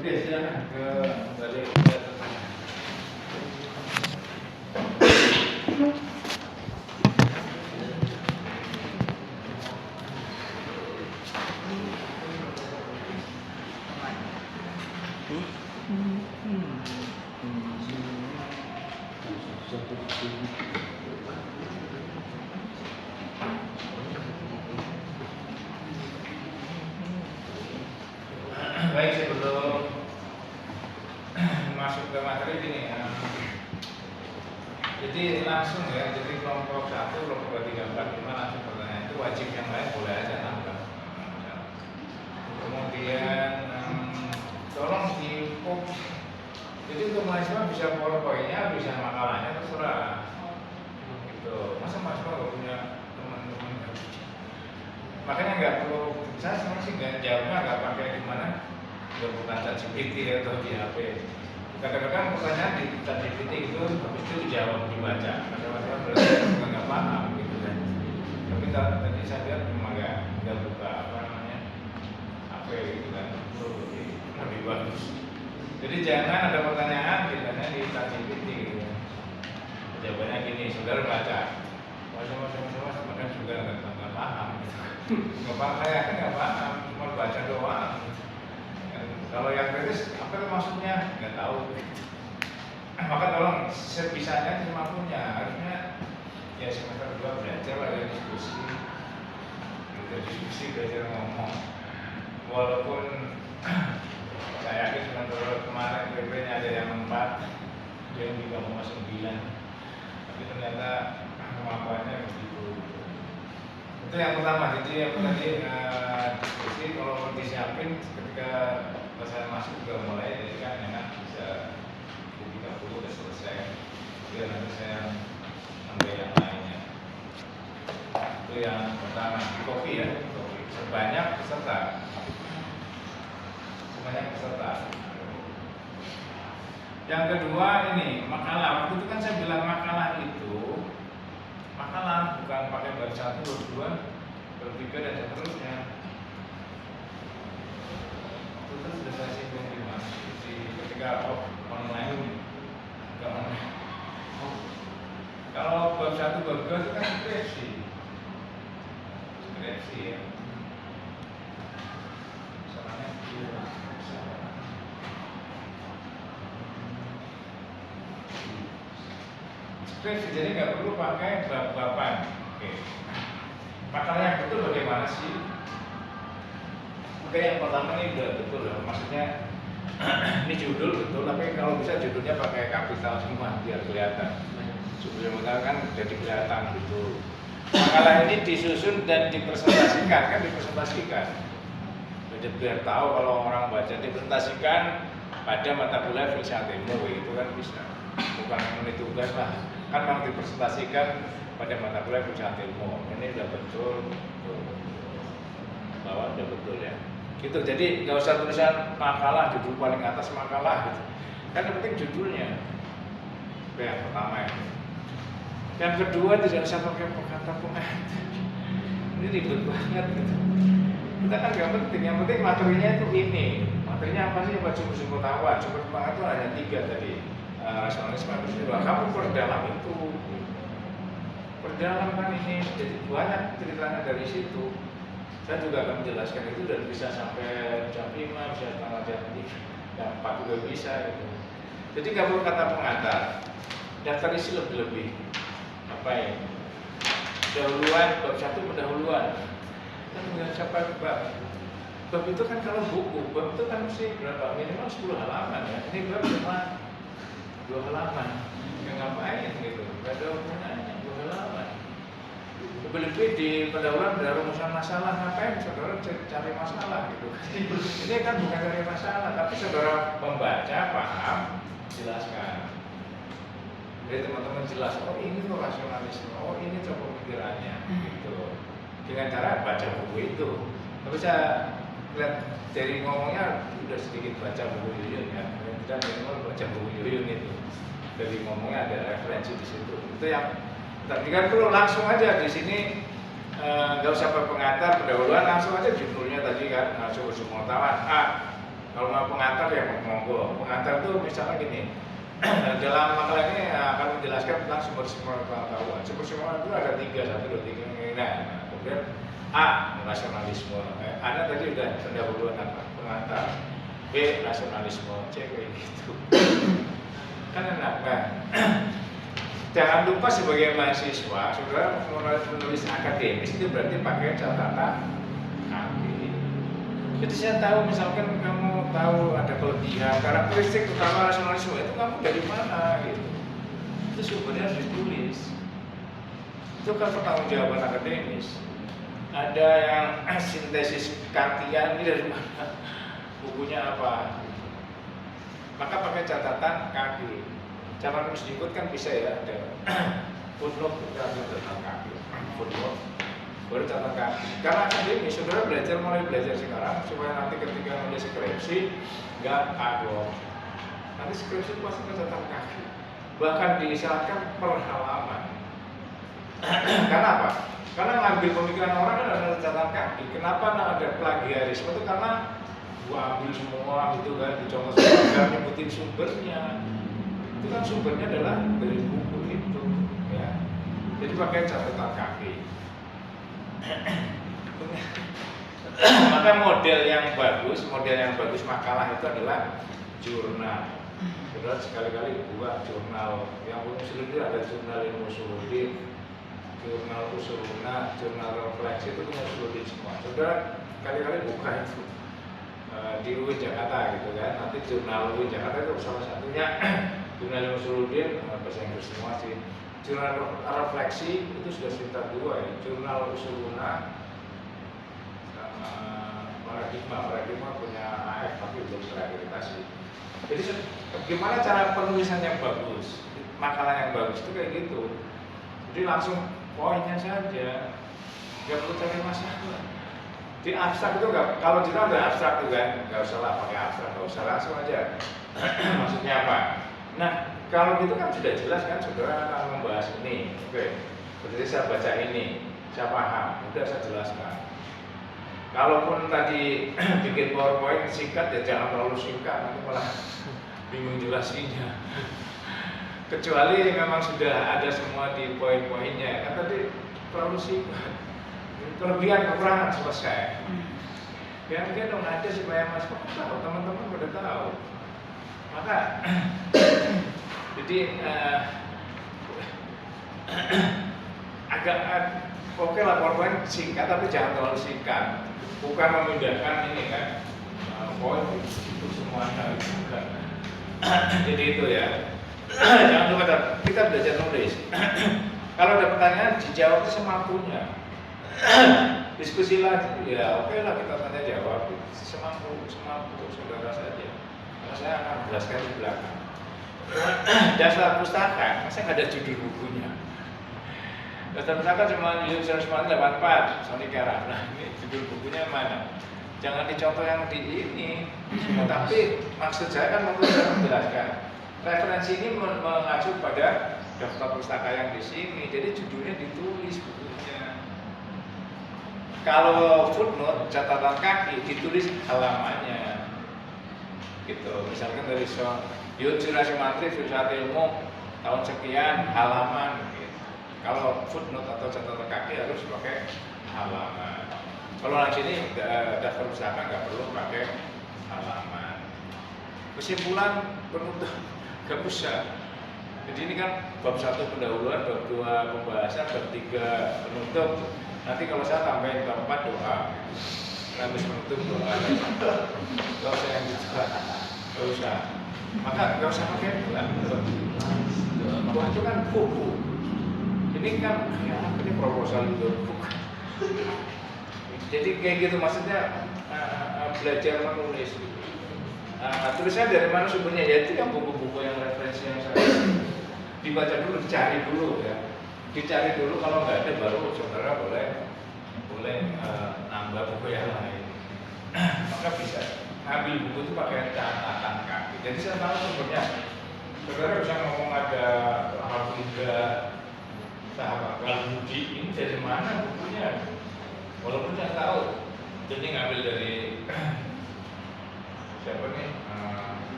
Oke, silakan ke balik ke tengah. Baik, sebelum masuk ke materi ini, jadi langsung ya, jadi kelompok 1, kelompok 2, 3, 4, 5 langsung pertanyaan itu wajib, yang lain boleh aja nambah. Kemudian tolong diinput. Jadi untuk mahasiswa bisa powerpointnya, bisa makalahnya, terserah. Gitu. Masa mahasiswa nggak punya teman-teman? Makanya nggak perlu, saya sama sih nggak jawabnya nggak pakai gimana, nggak bukan ChatGPT atau di HP. Kadang-kadang pertanyaan di ChatGPT itu habis itu dijawab, dibaca. Kadang-kadang berarti nggak paham gitu kan. Tapi tadi saya lihat memang nggak buka apa namanya HP gitu kan, itu lebih bagus. Jadi jangan ada pertanyaan ditanya di ChatGPT gitu kan. Jawabannya gini, saudara baca. Mas, bahkan juga nggak paham. Nggak paham, saya yakin nggak paham, cuma baca doang. Kalau yang kritis, apa itu maksudnya? Nggak tahu. Maka tolong sebisanya semampunya, harusnya ya semester 2 belajar lah ya, diskusi, belajar ngomong. Walaupun saya yakin semester kemarin PP-nya ada yang 4, ada yang 3,9, tapi ternyata kemampuannya begitu. Itu yang pertama. Jadi yang tadi diskusi, kalau disiapin ketika saya masuk juga mulai, jadi kan enak bisa 30 udah selesai. Biar nanti saya ambil yang lainnya. Itu yang pertama. Kopi ya, kopi. Sebanyak peserta. Yang kedua ini makalah. Waktu itu kan saya bilang makalah itu makalah, bukan pakai baris 1, baris 2, baris 3 dan seterusnya. Itu sudah saya singgung di mana? Ketika online, enggak online. Kalau bab 1, bab 2 itu kan skripsi ya. Skripsi, jadi nggak perlu pakai bab-baban. Oke. Makalah yang betul bagaimana sih? Oke, yang pertama ini udah betul ya. Maksudnya ini judul betul, tapi kalau bisa judulnya pakai kapital semua biar kelihatan. Judulnya kan jadi kelihatan gitu. Makalah ini disusun dan dipresentasikan, kan dipresentasikan. Jadi biar tahu kalau orang baca, dipresentasikan pada mata kuliah filsafat ilmu itu kan bisa. Bukan menit tugas lah, kan memang dipresentasikan pada mata kuliah filsafat ilmu. Ini udah betul, bahwa udah betul ya. Gitu. Jadi nggak usah tulisan makalah, judul paling atas makalah gitu. Kan yang penting judulnya. Itu yang pertama ya. Yang kedua, tidak usah pakai pengantar. Ini ribet banget gitu. Kita kan nggak penting, yang penting materinya itu ini. Materinya apa sih? Buat sumber pengetahuan. Sumber pengetahuan itu hanya 3 tadi. Rasionalisme, kamu perdalam itu. Perdalam kan ini, jadi banyak ceritanya dari situ. Saya juga akan menjelaskan itu dan bisa sampai jam 5, bisa setengah jam 3, jam 4 juga bisa gitu. Jadi nggak perlu kata pengantar. Daftar isi lebih-lebih. Apa ya? Pendahuluan, bab 1 pendahuluan. Kan dengan siapa bab? Bab itu kan kalau buku, bab itu kan mesti berapa? Minimal 10 halaman ya. Ini bab cuma 2 halaman. Ya ngapain gitu? Gak ada hubungannya 2 halaman. Lebih-lebih di pendahuluan ada rumusan masalah, ngapain saudara cari masalah gitu. Ini kan bukan cari masalah, tapi saudara membaca, paham, jelaskan. Jadi teman-teman jelas, oh ini tuh rasionalisme, oh ini coba pemikirannya gitu. Dengan cara baca buku itu. Tapi saya lihat dari ngomongnya udah sedikit baca buku Yuyun ya. Dan minimal baca buku Yuyun itu. Dari ngomongnya ada referensi di situ. Itu yang tapi kan perlu langsung aja di sini, nggak usah pengantar pendahuluan, langsung aja judulnya tadi kan, sumber pengetahuan A. Kalau mau pengantar ya monggo. Pengantar itu misalnya gini, dalam makalah ini akan menjelaskan tentang sumber-sumber pengetahuan. Sumber-sumber itu ada 3, 1, 2, 3. Nah, kemudian A, nasionalisme. Anda tadi udah pendahuluan apa? Pengantar. B, nasionalisme. C, kayak gitu. Kan enak kan? Jangan lupa sebagai mahasiswa, saudara menulis akademis itu berarti pakai catatan kaki. Jadi saya tahu misalkan kamu tahu ada kelebihan, karakteristik utama nasionalisme itu kamu dari mana gitu. Itu sumbernya harus ditulis. Itu kan pertanggungjawaban akademis. Ada yang sintesis Kantian ini dari mana? Bukunya apa? Maka pakai catatan kaki. Catatan sedikit kan bisa ya, ada footnote kita ambil catatan kaki, footnote, baru catatan kaki. Karena akademis, saudara mulai belajar sekarang supaya nanti ketika nulis skripsi nggak kagok. Nanti skripsi itu pasti catatan kaki. Bahkan disyaratkan per halaman. Karena apa? Karena ngambil pemikiran orang kan ada catatan kaki. Kenapa ada plagiarisme itu karena gua ambil semua gitu kan, dicontoh semua, nggak nyebutin sumbernya. Itu kan sumbernya adalah dari buku itu, ya. Jadi pakai catatan kaki. Maka model yang bagus makalah itu adalah jurnal. Saudara sekali-kali buat jurnal yang usul itu ada jurnal ilmu usuludin, jurnal usuluna, jurnal refleksi itu punya usuludin semua. Saudara kali-kali buka itu di UIN Jakarta gitu kan. Nanti jurnal UIN Jakarta itu salah satunya jurnal usuludin bahasa Inggris semua sih. Jurnal refleksi itu sudah sekitar 2 ya. Jurnal usuluna sama paradigma punya AF tapi belum terakreditasi. Jadi gimana cara penulisan yang bagus, makalah yang bagus itu kayak gitu. Jadi langsung poinnya saja, nggak perlu cari masalah. Di abstrak itu nggak, kalau jurnal udah abstrak tuh kan, nggak usah lah pakai abstrak, nggak usah langsung aja. Maksudnya apa? Nah, kalau gitu kan sudah jelas kan, saudara akan membahas ini. Oke, berarti saya baca ini, saya paham, udah saya jelaskan. Kalaupun tadi bikin PowerPoint singkat ya jangan terlalu singkat, nanti malah bingung jelasinnya. Kecuali memang sudah ada semua di poin-poinnya, kan tadi terlalu singkat. Kelebihan kekurangan selesai. Ya mungkin dong ada supaya Mas tahu, teman-teman udah tahu. Maka jadi agak oke lah PowerPoint singkat tapi jangan terlalu singkat. Bukan memindahkan ini kan poin itu semuanya bukan. Jadi itu ya. Jangan lupa kita belajar nulis. Kalau ada pertanyaan dijawab semampunya. Diskusi lagi ya oke lah kita tanya jawab semampu saudara saja. Karena saya akan jelaskan di belakang. Dasar pustaka, saya nggak ada judul bukunya. Dasar pustaka cuma Yusuf 84 Sony Kera. Nah ini judul bukunya mana? Jangan dicontoh yang di ini. Tapi maksud saya kan menjelaskan. Referensi ini mengacu pada daftar pustaka yang di sini. Jadi judulnya ditulis bukunya. Kalau footnote catatan kaki ditulis halamannya. Gitu. Misalkan dari Yud Jurasi Mantri Filsafat Ilmu tahun sekian halaman gitu. Kalau footnote atau catatan kaki harus pakai halaman. Kalau di sini daftar pustaka nggak perlu pakai halaman. Kesimpulan penutup nggak usah. Jadi ini kan bab 1 pendahuluan, bab 2 pembahasan, bab 3 penutup. Nanti kalau saya tambahin bab 4 doa. Habis menutup doa. Nggak usah yang gitu. Nggak usah. Maka nggak usah pakai bulan. Buah itu kan buku. Ini kan ya, ini proposal itu buku. Jadi kayak gitu maksudnya belajar menulis. Tulisnya dari mana sumbernya? Ya itu yang buku-buku yang referensi yang saya dibaca dulu, dicari dulu ya. Dicari dulu kalau nggak ada baru saudara boleh nambah buku yang lain. Maka bisa ambil buku itu pakai catatan kaki. Jadi saya tahu sumbernya. Saudara bisa ngomong ada Al-Huda, Sahabat Al-Hudi ini dari mana bukunya? Walaupun saya tahu, jadi ngambil dari siapa nih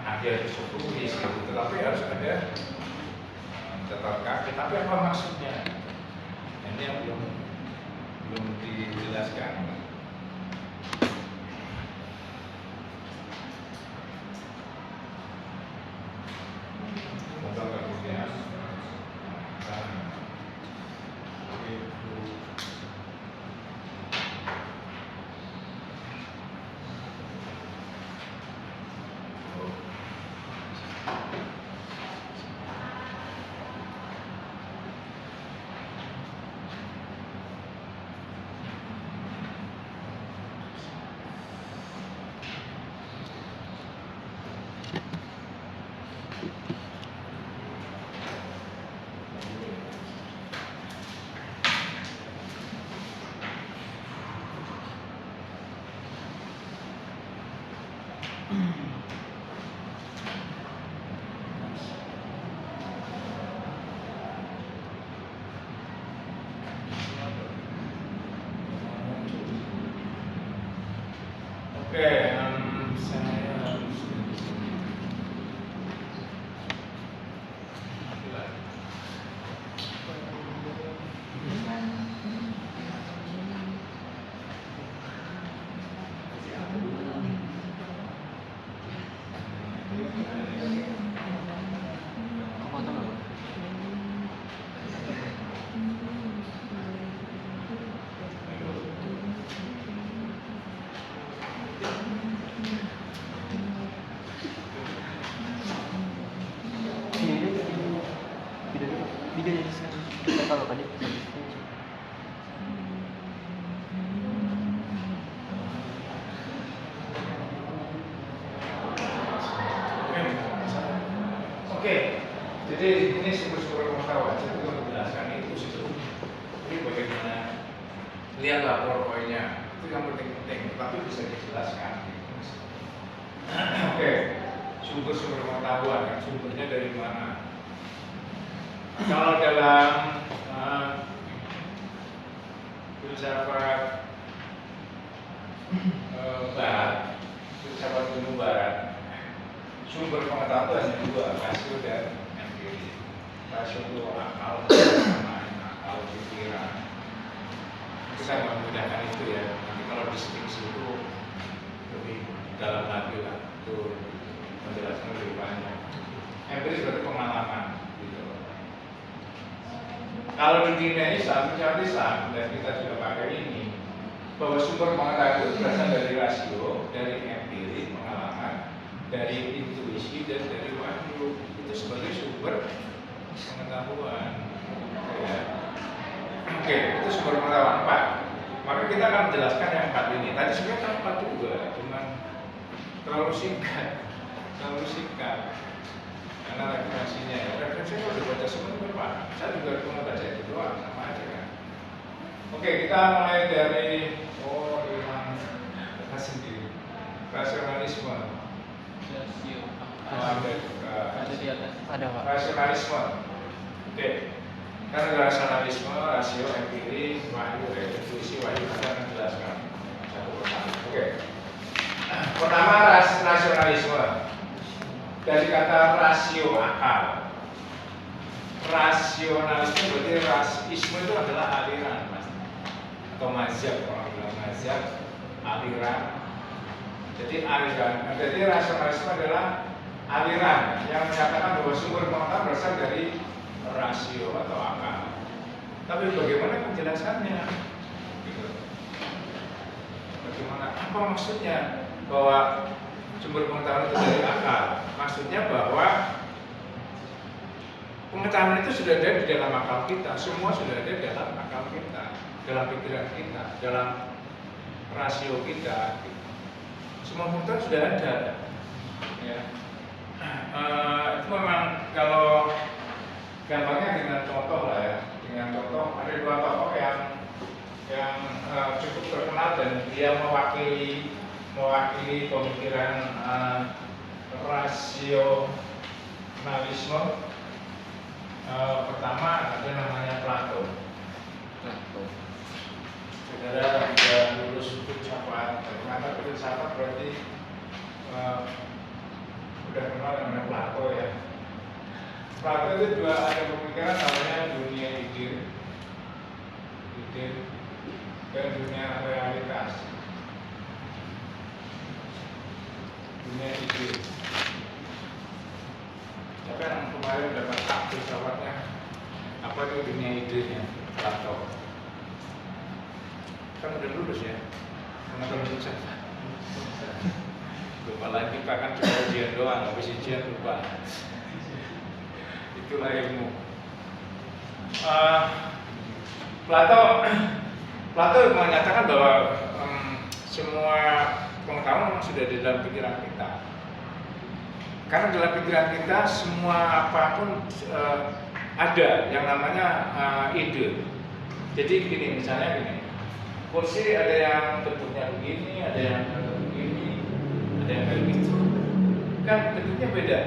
Aristoteles gitu, tetapi harus ada catatan kaki. Tapi apa maksudnya? Ini yang belum dijelaskan. Kemudian jadi ini sumber-sumber pengetahuan saya juga menjelaskan itu situ. Ini bagaimana lihat lapor poinnya itu yang penting-penting, tapi bisa dijelaskan. Oke, sumber-sumber pengetahuan kan sumbernya dari mana? Kalau dalam filsafat Barat, filsafat ilmu Barat, sumber pengetahuan hanya dua, rasio dan empiris. Rasio itu akal, akal pikiran. Kita nggak memudahkan itu ya. Nanti kalau distingsi itu lebih dalam lagi lah, itu menjelaskan lebih banyak. Empiris berarti pengalaman, gitu. Kalau di dunia ini seharusnya dan kita juga pakai ini, bahwa sumber pengetahuan itu berasal dari rasio, dari empiris, pengalaman, dari intuisi dan dari wahyu. Itu sebagai sumber pengetahuan. Oke, itu sumber pengetahuan 4. Maka kita akan menjelaskan yang 4 ini. Tadi sebenarnya kan 4 juga, cuman terlalu singkat. Karena referensinya ya. Referensinya kalau dibaca semua Pak. Saya juga cuma baca itu doang, sama aja kan. Oke, kita mulai dari Ilham sendiri. Rasionalisme. Ada Pak. Rasionalisme. Oke. Kan ada rasionalisme, rasio, empiris, wahyu, intuisi, wahyu kita akan jelaskan satu persatu. Oke. Pertama rasionalisme. Dari kata rasio akal. Rasionalisme berarti rasisme itu adalah aliran, Mas. Atau mazhab, orang bilang mazhab, aliran. Jadi aliran. Jadi rasionalisme adalah aliran yang menyatakan bahwa sumber pengetahuan berasal dari rasio atau akal. Tapi bagaimana penjelasannya? Gitu. Bagaimana? Apa maksudnya bahwa sumber pengetahuan itu dari akal? Maksudnya bahwa pengetahuan itu sudah ada di dalam akal kita. Semua sudah ada di dalam akal kita, dalam pikiran kita, dalam rasio kita. Semua pengetahuan sudah ada. Ya. Itu memang kalau gampangnya dengan contoh lah ya, dengan contoh ada 2 tokoh yang cukup terkenal dan dia mewakili pemikiran rasionalisme. Pertama ada namanya Plato. saudara sudah lulus filsafat. Ternyata filsafat berarti udah kenal dengan Plato ya. Plato itu juga ada pemikiran namanya dunia ide dan dunia realitas. Dunia ide. Siapa yang kemarin dapat hak filsafatnya? Apa itu dunia idenya? Plato. Kan udah lulus ya? Mengenal filsafat. Lupa lagi, bahkan cuma ujian doang, habis ujian lupa. Itulah ilmu. Plato menyatakan bahwa semua pengetahuan memang sudah di dalam pikiran kita. Karena dalam pikiran kita semua apapun ada yang namanya ide. Jadi gini, misalnya gini, kursi ada yang bentuknya begini, ada yang bentuk begini, ada yang kayak gitu. Kan bentuknya beda.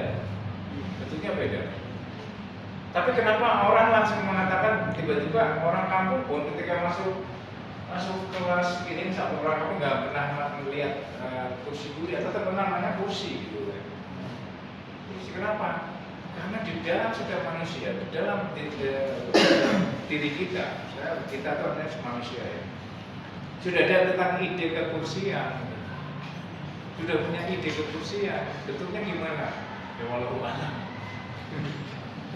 Tapi kenapa orang langsung mengatakan tiba-tiba orang kampung pun ketika masuk kelas ini satu orang kampung nggak pernah melihat kursi dulu atau terkenal namanya kursi gitu. Kursi kenapa? Karena di dalam setiap manusia, di dalam diri kita itu artinya manusia ya. Sudah ada tentang ide kekursian, sudah punya ide kekursian, bentuknya gimana? Ya walau mana.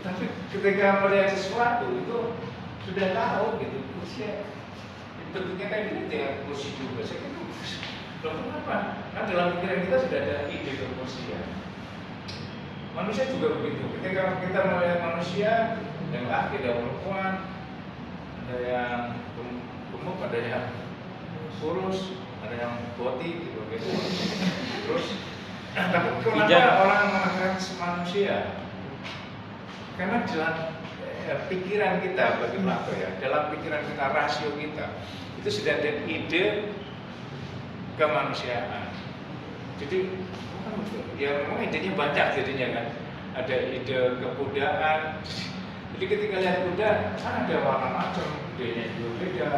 Tapi ketika melihat sesuatu itu sudah tahu gitu kursi bentuknya kayak gini ya kursi juga. Saya kira loh kenapa? Kan dalam pikiran kita sudah ada ide kekursian. Manusia juga begitu. Ketika kita melihat manusia yang laki, ada perempuan, ada yang gemuk, ada yang kurus, ada yang boti gitu. Terus tapi kenapa orang mengatakan manusia? Karena dalam pikiran kita bagi Plato ya, dalam pikiran kita, rasio kita itu sudah ada ide kemanusiaan. Jadi ya memang idenya banyak jadinya kan. Ada ide kebudayaan. Jadi ketika lihat kuda, kan ada warna macam, idenya juga beda.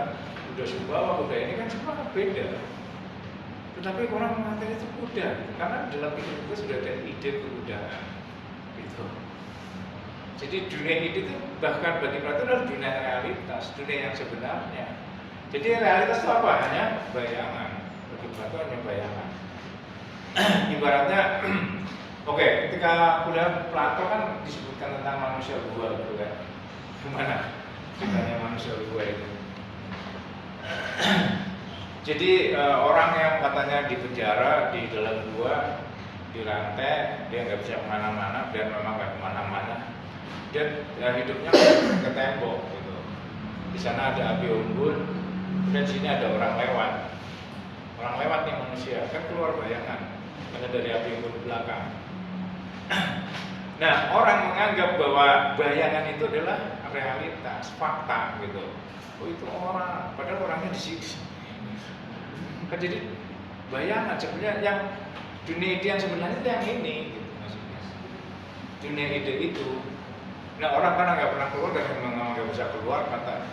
Kuda Sumbawa, kuda ini kan semua beda. Tetapi orang mengatakan itu kuda, karena dalam pikiran kita sudah ada ide kebudayaan. Gitu. Jadi dunia ide itu bahkan bagi Plato adalah dunia realitas, dunia yang sebenarnya. Jadi realitas itu apa? Hanya bayangan. Bagi Plato hanya bayangan. Ibaratnya, oke, ketika kuliah Plato kan disebutkan tentang manusia gua gitu kan. Gimana ceritanya manusia gua itu? Jadi orang yang katanya di penjara di dalam gua, dirantai, dia nggak bisa kemana-mana, dan memang nggak kemana-mana. Dan hidupnya ke tembok gitu. Di sana ada api unggun, dan di sini ada orang lewat. Orang lewat nih manusia, kan keluar bayangan. Karena dari api unggun di belakang. Nah, orang menganggap bahwa bayangan itu adalah realitas, fakta gitu. Oh itu orang, padahal orangnya disiksa. Kan jadi bayangan sebenarnya yang dunia ide yang sebenarnya itu yang ini gitu maksudnya. Dunia ide itu. Nah orang kan nggak pernah keluar dan memang nggak bisa keluar, kata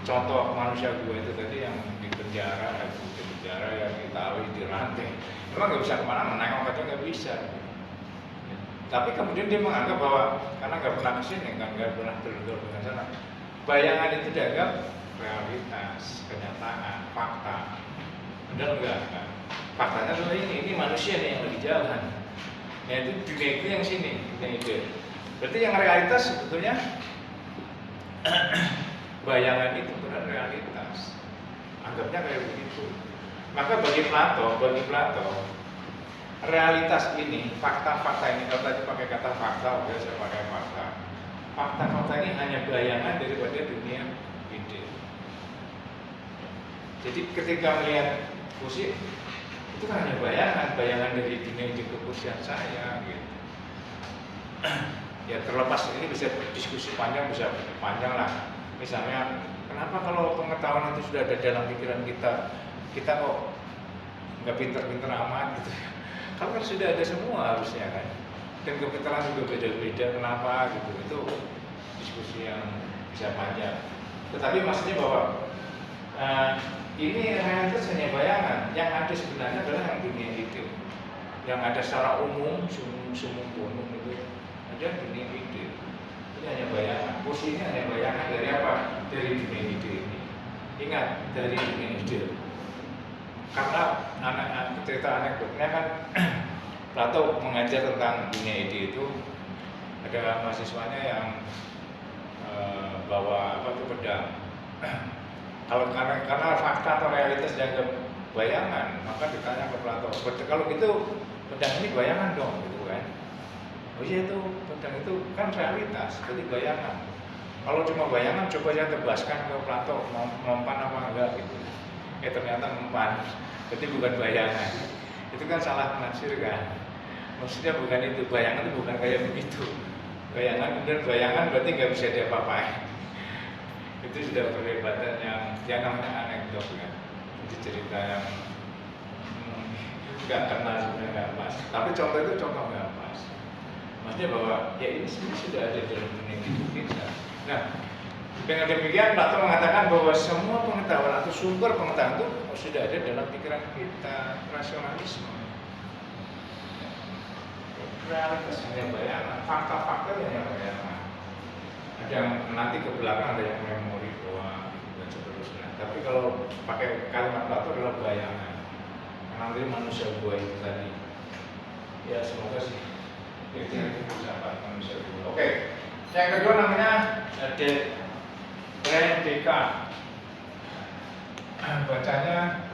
contoh manusia gue itu tadi yang di penjara yang di Itali, di rantai, memang nggak bisa kemana-mana, nengok aja nggak bisa. Tapi kemudian dia menganggap bahwa karena nggak pernah kesini, kan nggak pernah terlibat dengan sana, bayangan itu dianggap realitas, kenyataan, fakta. Padahal enggak kan. Faktanya adalah ini manusia nih yang lagi jalan. Ya itu dunia itu yang sini, yang ide. Berarti yang realitas sebetulnya bayangan itu benar realitas. Anggapnya kayak begitu. Maka bagi Plato, realitas ini, fakta-fakta ini, kalau tadi pakai kata fakta, oke saya pakai fakta. Fakta-fakta ini hanya bayangan daripada dunia ide. Jadi ketika melihat kursi, itu kan hanya bayangan dari dunia ide kekursian saya gitu. Ya terlepas ini bisa diskusi panjang, bisa panjang lah. Misalnya, kenapa kalau pengetahuan itu sudah ada dalam pikiran kita kok nggak pinter-pinter amat gitu ya? Kalau kan sudah ada semua harusnya kan. Dan kepintaran juga beda-beda, kenapa gitu? Itu diskusi yang bisa panjang. Tetapi maksudnya bahwa ini realitas hanya bayangan. Yang ada sebenarnya adalah yang dunia ide, yang ada secara umum, sumum bonum itu ada dunia ide. Ini hanya bayangan. Posisi ini hanya bayangan dari apa? Dari dunia ide ini. Ingat, dari dunia ide. Karena cerita anekdotnya kan Plato mengajar tentang dunia ide itu, ada mahasiswanya yang bawa apa itu pedang. Kalau karena fakta atau realitas dianggap bayangan, maka ditanya ke Plato, kalau gitu pedang ini bayangan dong, gitu kan? Oh iya, itu pedang itu kan realitas, jadi bayangan. Kalau cuma bayangan, coba saya tebaskan ke Plato, mempan apa enggak gitu. Ternyata mempan, jadi bukan bayangan. Itu kan salah penafsir kan? Maksudnya bukan itu, bayangan itu bukan kayak begitu. Bayangan, kemudian bayangan berarti nggak bisa diapa-apain. Itu sudah perdebatan yang namanya anekdot kan. Itu cerita yang nggak kenal, sebenarnya nggak pas. Tapi contoh itu contoh nggak pas. Maksudnya bahwa ya ini sebenarnya sudah ada dalam dunia hidup kita. Nah, dengan demikian Plato mengatakan bahwa semua pengetahuan atau sumber pengetahuan itu sudah ada dalam pikiran kita, rasionalisme. Realitas hanya bayangan, fakta-fakta hanya bayangan. Ada yang nanti ke belakang ada yang memori doang dan seterusnya. Tapi kalau pakai kalimat Plato adalah bayangan. Nanti manusia gua itu tadi. Ya semoga sih itu yang filsafat manusia gua. Oke. Yang kedua namanya Descartes. Bacanya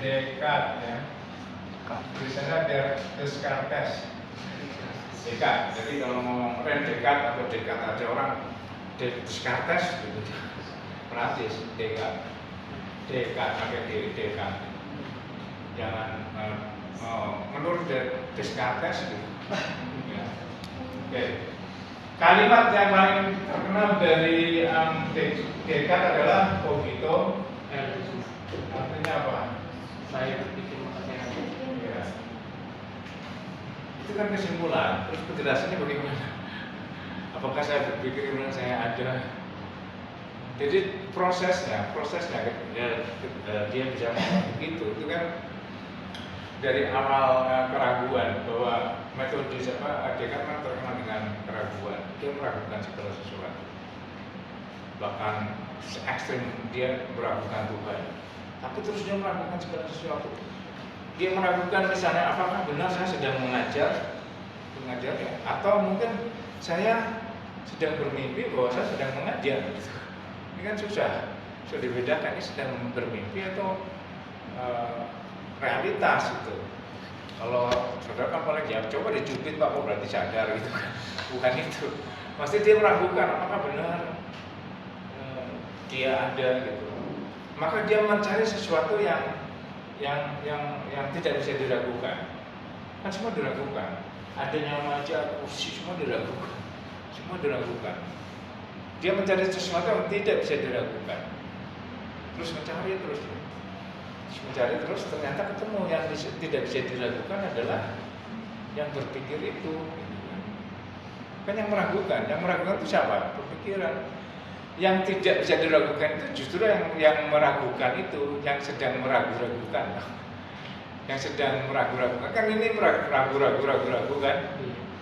Descartes ya. Tulisannya Descartes. Descartes. Jadi kalau ngomong Descartes atau Descartes ada orang Descartes gitu. Prancis Descartes. Descartes pakai Descartes. Jangan menurut Descartes gitu. Ya. Oke. Kalimat yang paling terkenal dari Descartes adalah cogito ergo sum. Artinya apa? Saya berpikir maka saya ada. Ya. Itu kan kesimpulan. Terus penjelasannya bagaimana? Apakah saya berpikir kemudian saya ada? Jadi prosesnya ya, dia bisa begitu. Itu kan dari awal keraguan bahwa metode Descartes kan terkenal dengan keraguan. Dia meragukan segala sesuatu. Bahkan ekstrim dia meragukan Tuhan. Tapi terus dia meragukan segala sesuatu. Dia meragukan misalnya apakah benar saya sedang mengajar ya, atau mungkin saya sedang bermimpi bahwa saya sedang mengajar. Gitu. Ini kan susah dibedakan ini sedang bermimpi atau realitas itu. Kalau saudara kan paling jawab, coba dicubit Pak, kok berarti sadar gitu kan? Bukan itu. Pasti dia meragukan apakah benar dia ada gitu. Maka dia mencari sesuatu yang tidak bisa diragukan. Kan semua diragukan. Adanya wajah, kursi semua diragukan. Semua diragukan. Dia mencari sesuatu yang tidak bisa diragukan. Terus mencari terus ternyata ketemu yang tidak bisa diragukan adalah yang berpikir itu. Kan yang meragukan itu siapa? Berpikiran. Yang tidak bisa diragukan itu justru yang meragukan itu, yang sedang meragu-ragukan. Yang sedang meragu-ragukan kan ini ragu-ragu kan?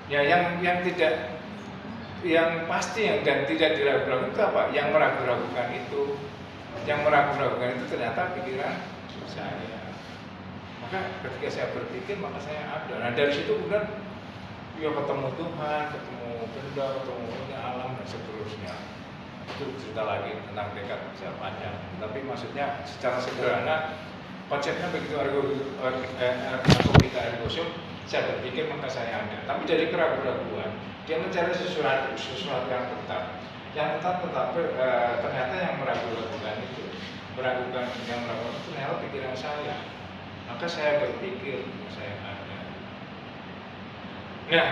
Ya yang tidak, yang pasti dan tidak diragu-ragukan itu apa? Yang meragu-ragukan itu. Yang meragu-ragukan itu ternyata pikiran saya. Maka ketika saya berpikir maka saya ada. Nah dari situ kemudian ya ketemu Tuhan, ketemu benda, ketemu alam dan seterusnya. Itu cerita lagi tentang Descartes bisa panjang. Tapi maksudnya secara sederhana konsepnya begitu cogito ergo sum, saya berpikir maka saya ada. Tapi dari keraguan-raguan dia mencari sesuatu yang tetap. Yang tetap tetapi ternyata yang meragukan itu ternyata pikiran saya. Maka saya berpikir saya ada. Nah,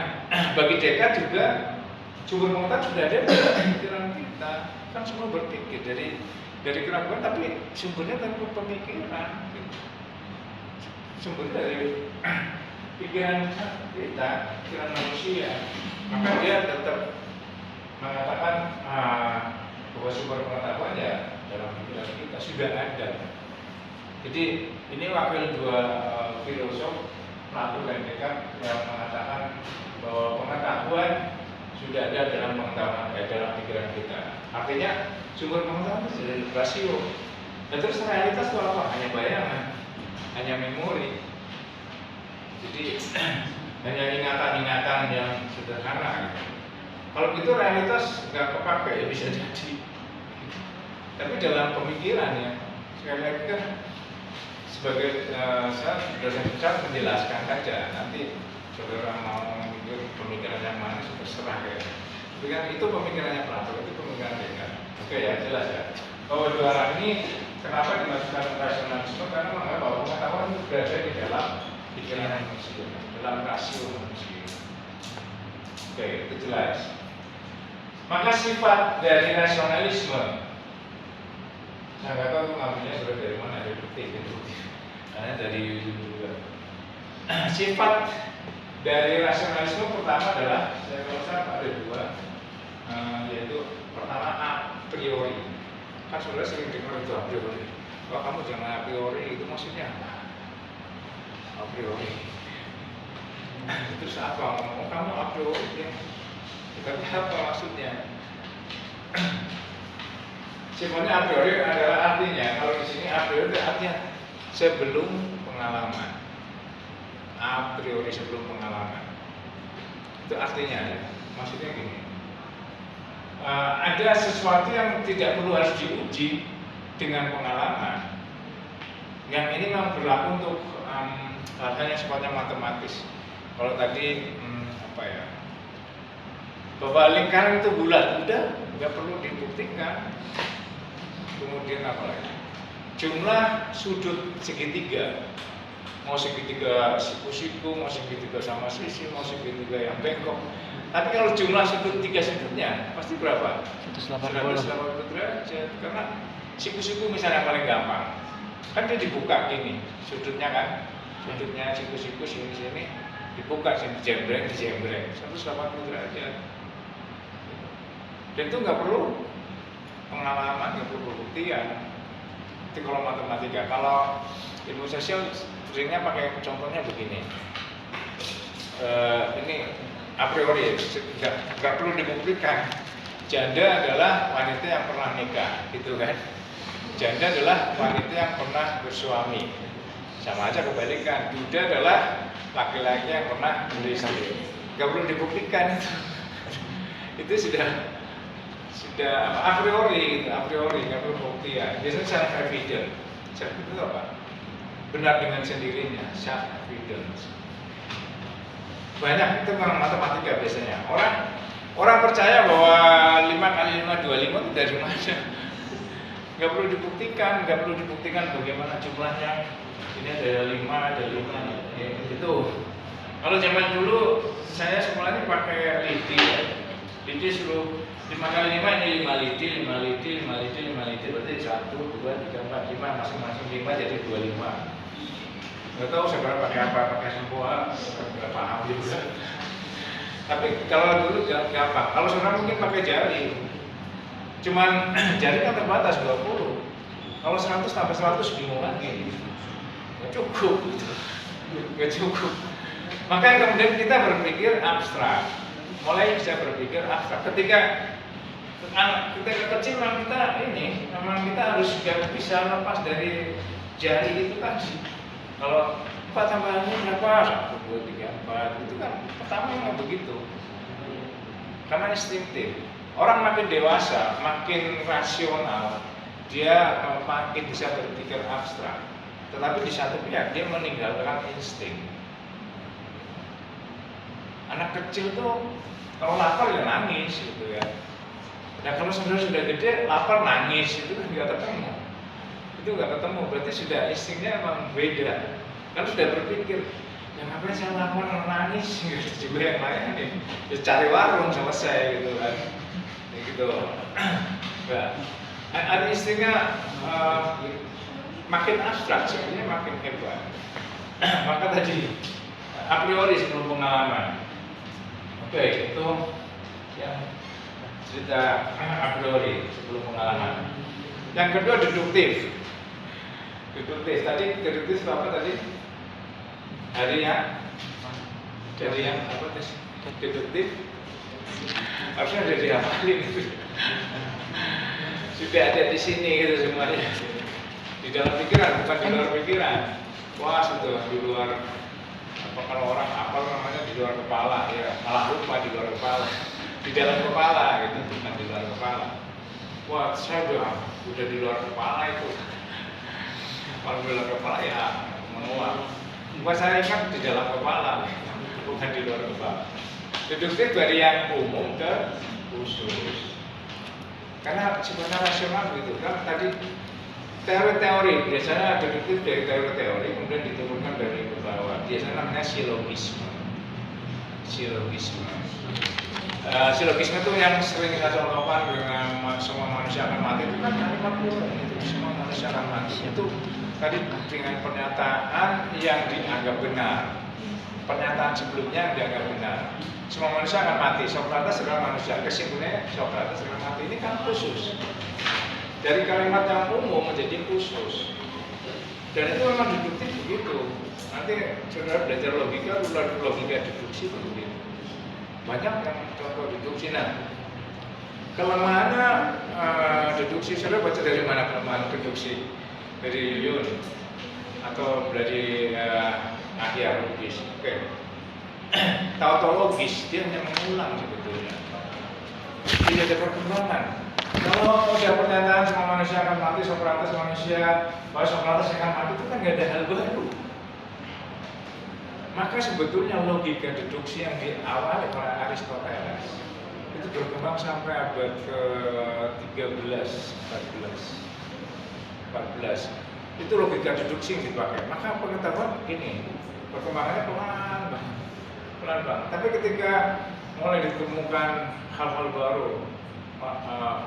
bagi Descartes juga sumber pengetahuan sudah ada dalam pikiran kita. Kan semua berpikir dari keraguan, tapi sumbernya dari pemikiran. Gitu. Sumbernya dari pikiran kita, pikiran manusia. Maka dia tetap mengatakan bahwa sumber pengetahuan ya dalam pikiran kita sudah ada. Jadi ini wakil dua filosof Plato dan Descartes yang mengatakan bahwa pengetahuan sudah ada dalam pengetahuan dalam pikiran kita. Artinya sumber pengetahuan itu dari rasio. Dan terus realitas itu apa? Hanya bayangan, hanya memori. Jadi hanya ingatan-ingatan yang sederhana. Gitu. Kalau gitu realitas nggak kepakai ya bisa jadi. Tapi dalam pemikiran ya, sekali lagi kan sebagai saya dosen besar menjelaskan saja. Nanti saudara mau memikir pemikiran yang mana terserah ya. Tapi kan itu pemikirannya Plato, itu pemikiran Descartes. Oke ya, jelas ya. Bahwa dua orang ini kenapa dimasukkan rasionalisme? Karena menganggap bahwa pengetahuan itu berada di dalam pikiran manusia, dalam rasio manusia. Oke, itu jelas. Maka sifat dari rasionalisme, saya nggak tahu ngambilnya sudah dari mana, dari petik itu. Karena dari juga. Sifat dari rasionalisme pertama adalah, saya rasa ada dua, yaitu pertama a priori. Kan saudara sering dengar itu a priori. Kalau kamu jangan a priori, itu maksudnya apa? A priori. Terus apa? Ngomong kamu a priori ya? Tapi apa maksudnya? Sifatnya a priori adalah artinya, kalau di sini a priori itu artinya sebelum pengalaman. A priori sebelum pengalaman. Itu artinya ya. Maksudnya gini. Ada sesuatu yang tidak perlu harus diuji dengan pengalaman. Yang ini memang berlaku untuk hal-hal yang sifatnya matematis. Kalau tadi apa ya? Bahwa lingkaran itu bulat, udah nggak perlu dibuktikan. Kemudian apa lagi? Jumlah sudut segitiga, mau segitiga siku-siku, mau segitiga sama sisi, mau segitiga yang bengkok. Tapi kalau jumlah sudut tiga sudutnya pasti berapa? 180 derajat. Karena siku-siku misalnya paling gampang, kan dia dibuka gini, sudutnya kan, sudutnya siku-siku sini dibuka sini dijembreng 180 derajat. Dan itu nggak perlu pengalaman, nggak perlu pembuktian. Itu kalau matematika. Kalau ilmu sosial seringnya pakai contohnya begini. Ini a priori nggak perlu dibuktikan. Janda adalah wanita yang pernah nikah, gitu kan? Janda adalah wanita yang pernah bersuami. Sama aja kebalikan. Duda adalah laki-laki yang pernah beristri. Nggak perlu dibuktikan itu. Itu sudah a priori nggak perlu pembuktian. Biasanya self evident. Self evident itu apa? Benar dengan sendirinya, self evidence. Banyak itu memang matematika biasanya. Orang percaya bahwa 5 kali 5 25 itu dari mana? Nggak perlu dibuktikan bagaimana jumlahnya. Ini ada 5 ya, itu. Kalau zaman dulu saya sekolahnya pakai lidi ya. Lidi suruh 5 kali 5 ini 5 lidi, berarti 1, 2, 3, 4, 5, masing-masing 5 jadi 25. Nggak tahu sebenarnya pakai apa, pakai sempoa, nggak paham juga. Tapi kalau dulu gampang, kalau sekarang mungkin pakai jari. Cuman jari kan terbatas 20. Kalau 100 tambah 100 bingung lagi. Nggak cukup gitu. Nggak cukup. Maka kemudian kita berpikir abstrak. Mulai bisa berpikir abstrak. Ketika kecil memang kita harus juga bisa lepas dari jari itu tadi. Kalau 4 tambahannya berapa? 1, 2, 3, 4 itu kan pertama memang begitu. Karena instingtif. Orang makin dewasa, makin rasional, dia makin bisa berpikir abstrak. Tetapi di satu pihak dia meninggalkan insting. Anak kecil tuh kalau lapar ya nangis gitu ya. Dan kalau sudah gede lapar nangis itu kan nggak ketemu. Itu nggak ketemu, berarti sudah instingnya emang beda. Kan sudah berpikir, ya ngapain saya lapar nangis gitu juga yang lain nih. Ya cari warung selesai gitu kan. Ya gitu. Nah, ada instingnya makin abstrak sebenarnya makin hebat. Maka tadi a priori sebelum pengalaman. Oke, itu yang cerita a priori sebelum pengalaman. Yang kedua deduktif. Deduktif apa tadi? Dari yang apa tes? Deduktif. Harusnya ada dihafalin itu. Sudah ada di sini gitu semuanya. Di dalam pikiran, bukan di luar pikiran. Wah, sudah di luar. Apa kalau orang apa namanya di luar kepala ya, malah lupa di luar kepala. Di dalam kepala gitu, bukan di luar kepala. Wah, saya udah di luar kepala itu. Kalau di luar kepala ya menguap. Bukan saya ingat di dalam kepala, bukan di luar kepala. Deduktif dari yang umum ke khusus. Karena sebenarnya rasional gitu kan tadi teori-teori biasanya deduktif dari teori-teori kemudian diturunkan dari ke bawah. Biasanya namanya silogisme. Silogisme itu yang sering kita contohkan dengan semua manusia akan mati itu kan kalimat itu semua manusia akan mati itu tadi dengan pernyataan yang dianggap benar, pernyataan sebelumnya yang dianggap benar. Semua manusia akan mati. Sokrates adalah manusia. Kesimpulannya Sokrates akan mati ini kan khusus. Dari kalimat yang umum menjadi khusus. Dan itu memang deduktif begitu. Nanti saudara belajar logika deduksi itu begitu. Banyak yang contoh deduksi. Nah, kelemahannya deduksi, saudara baca dari mana kelemahan deduksi? Dari Yun atau dari arkeologis? Oke. Tautologis, dia hanya mengulang sebetulnya. Tidak ada perkembangan. Kalau ada pernyataan semua manusia akan mati, Sokrates manusia, bahwa Sokrates akan mati itu kan nggak ada hal baru. Maka sebetulnya logika deduksi yang diawali oleh Aristoteles itu berkembang sampai abad ke-13, 14. Itu logika deduksi yang dipakai. Maka pengetahuan ini perkembangannya pelan banget. Tapi ketika mulai ditemukan hal-hal baru,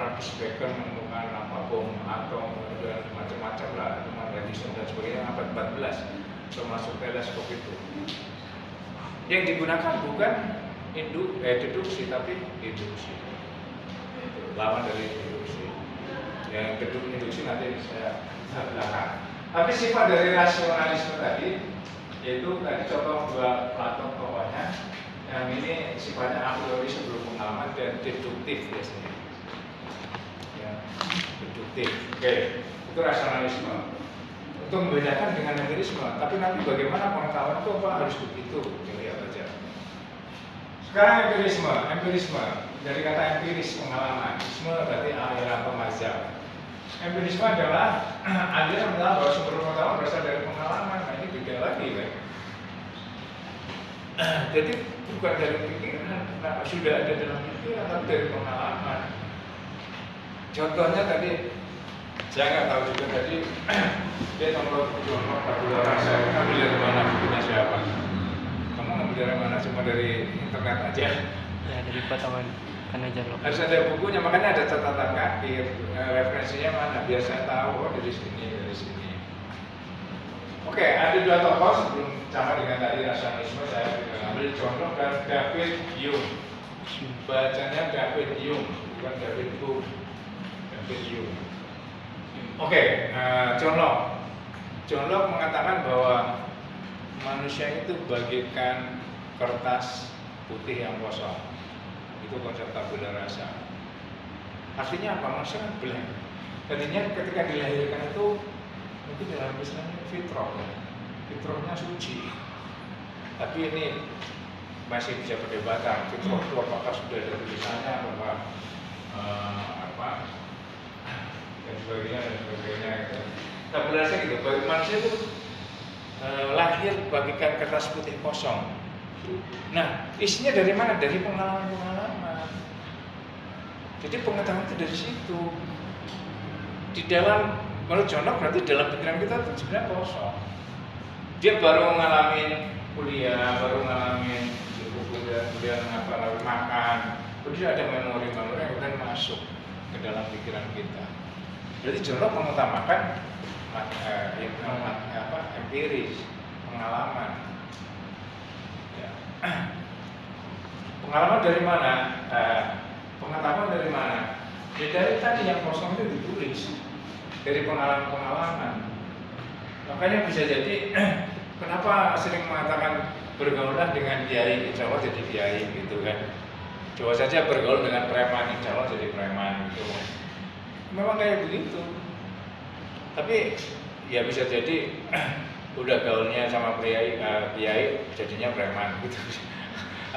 Francis Bacon menemukan bom atom dan macam-macam lah, teman Edison dan sebagainya abad 14, termasuk teleskop itu. Yang digunakan bukan deduksi tapi induksi. Lawan dari induksi. Yang induksi nanti saya belakang. Tapi sifat dari rasionalisme tadi, yaitu tadi contoh dua Plato bawahnya, yang ini sifatnya a priori sebelum pengalaman dan deduktif biasanya. Ya, deduktif. Oke, itu rasionalisme. Untuk membedakan dengan empirisme, tapi nanti bagaimana pengetahuan itu apa harus begitu, lihat aja. Sekarang empirisme dari kata empiris pengalaman, isme berarti aliran pemazhab. Empirisme adalah aliran bahwa sumber pengetahuan berasal dari pengalaman. Nah ini beda lagi kan. Jadi bukan dari pikiran, sudah ada dalam pikiran, tapi dari pengalaman. Contohnya tadi, saya nggak tahu juga tadi dia contoh tabula rasa, ngambil dari mana bukunya siapa? Kamu ngambil dari mana? Cuma dari internet aja? Ya dari potongan Kanajarlo. Harus ada bukunya, makanya ada catatan kaki, referensinya mana? Biar saya tahu dari sini. Oke, ada dua tokoh sebelum sama dengan tadi rasionalisme, saya ambil contoh dari David Hume. Bacanya David Hume, bukan David Hume. David Hume. Oke, John Locke mengatakan bahwa manusia itu bagaikan kertas putih yang kosong. Itu konsep tabula rasa. Artinya apa? Manusia kan blank. Tadinya ketika dilahirkan itu mungkin dalam istilahnya fitrah, ya. Fitrahnya suci. Tapi ini masih bisa perdebatan. Fitrah itu apakah sudah ada tulisannya apa dan sebagainya gitu. Tabula rasa gitu. Bagi manusia itu lahir bagaikan kertas putih kosong. Nah, isinya dari mana? Dari pengalaman-pengalaman. Jadi pengetahuan itu dari situ. Di dalam, menurut John Locke berarti dalam pikiran kita itu sebenarnya kosong. Dia baru mengalami kuliah, baru mengalami kemudian makan. Kemudian ada memori-memori yang kemudian masuk ke dalam pikiran kita. Jadi John Locke mengutamakan empiris, pengalaman. Pengalaman dari mana? Pengetahuan dari mana? Ya dari tadi yang kosong itu ditulis. dari pengalaman-pengalaman. Makanya bisa jadi kenapa sering mengatakan bergaullah dengan kiai, insya Allah jadi kiai gitu kan. Coba saja bergaul dengan preman, insya Allah jadi preman gitu. Memang kayak begitu. Tapi ya bisa jadi udah gaulnya sama kiai jadinya preman gitu.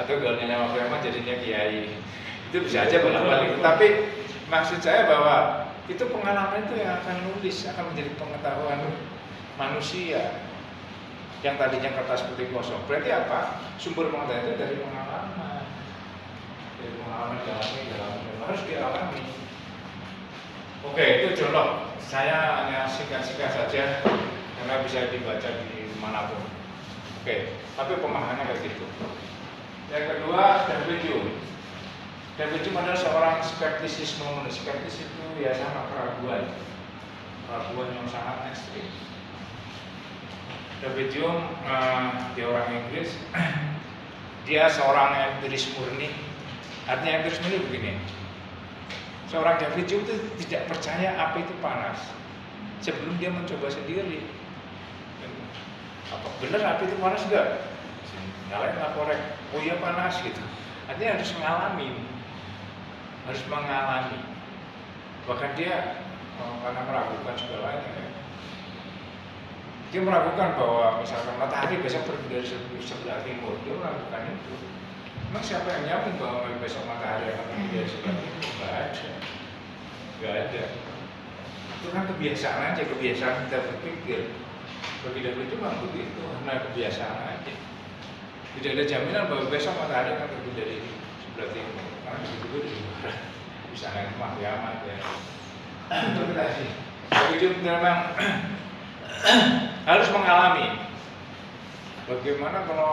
Atau gaulnya sama preman jadinya kiai. Itu bisa aja bolak-balik. Tapi maksud saya bahwa itu pengalaman itu yang akan nulis, akan menjadi pengetahuan manusia yang tadinya kertas putih kosong. Berarti apa? Sumber pengetahuan itu dari pengalaman. Dari pengalaman dalam harus dialami. Oke, itu contoh. Saya hanya singkat-singkat saja karena bisa dibaca di manapun. Oke, tapi pemahamannya kayak gitu. Yang kedua, David Hume. David Hume adalah seorang skeptisisme. Skeptis itu ya sama keraguan yang sangat ekstrim. David Hume, dia orang Inggris, dia seorang empiris murni. Artinya empiris murni begini, seorang David Hume itu tidak percaya api itu panas sebelum dia mencoba sendiri. Apa benar api itu panas enggak? Nyalain lah korek, oh iya panas gitu. Artinya harus mengalami. Bahkan dia karena meragukan segalanya. Dia meragukan bahwa misalkan matahari besok pergi dari sebelah timur, dia meragukan itu. Memang siapa yang nyamin bahwa besok matahari akan pergi dari sebelah timur? Nggak ada. Itu kan kebiasaan aja, kebiasaan kita berpikir. Bagi David cuma begitu, karena kebiasaan aja. Tidak ada jaminan bahwa besok matahari akan pergi dari sebelah timur, karena begitu dari barat. Bisa naik rumah kiamat ya. Itu tadi. David memang harus mengalami bagaimana kalau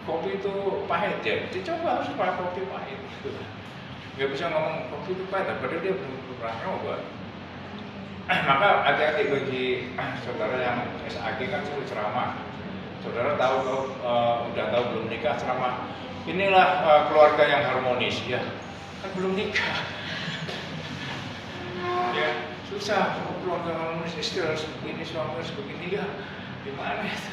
kopi itu pahit ya, dicoba harus pakai kopi pahit gitu. Nggak bisa ngomong kopi itu pahit, padahal dia belum pernah nyoba. Maka hati-hati bagi saudara yang SAG kan suruh ceramah. Saudara udah tahu belum nikah ceramah. Inilah keluarga yang harmonis ya, kan belum nikah. Ya susah, keluarga harmonis, istri harus begini, suami harus begini ya, gimana itu?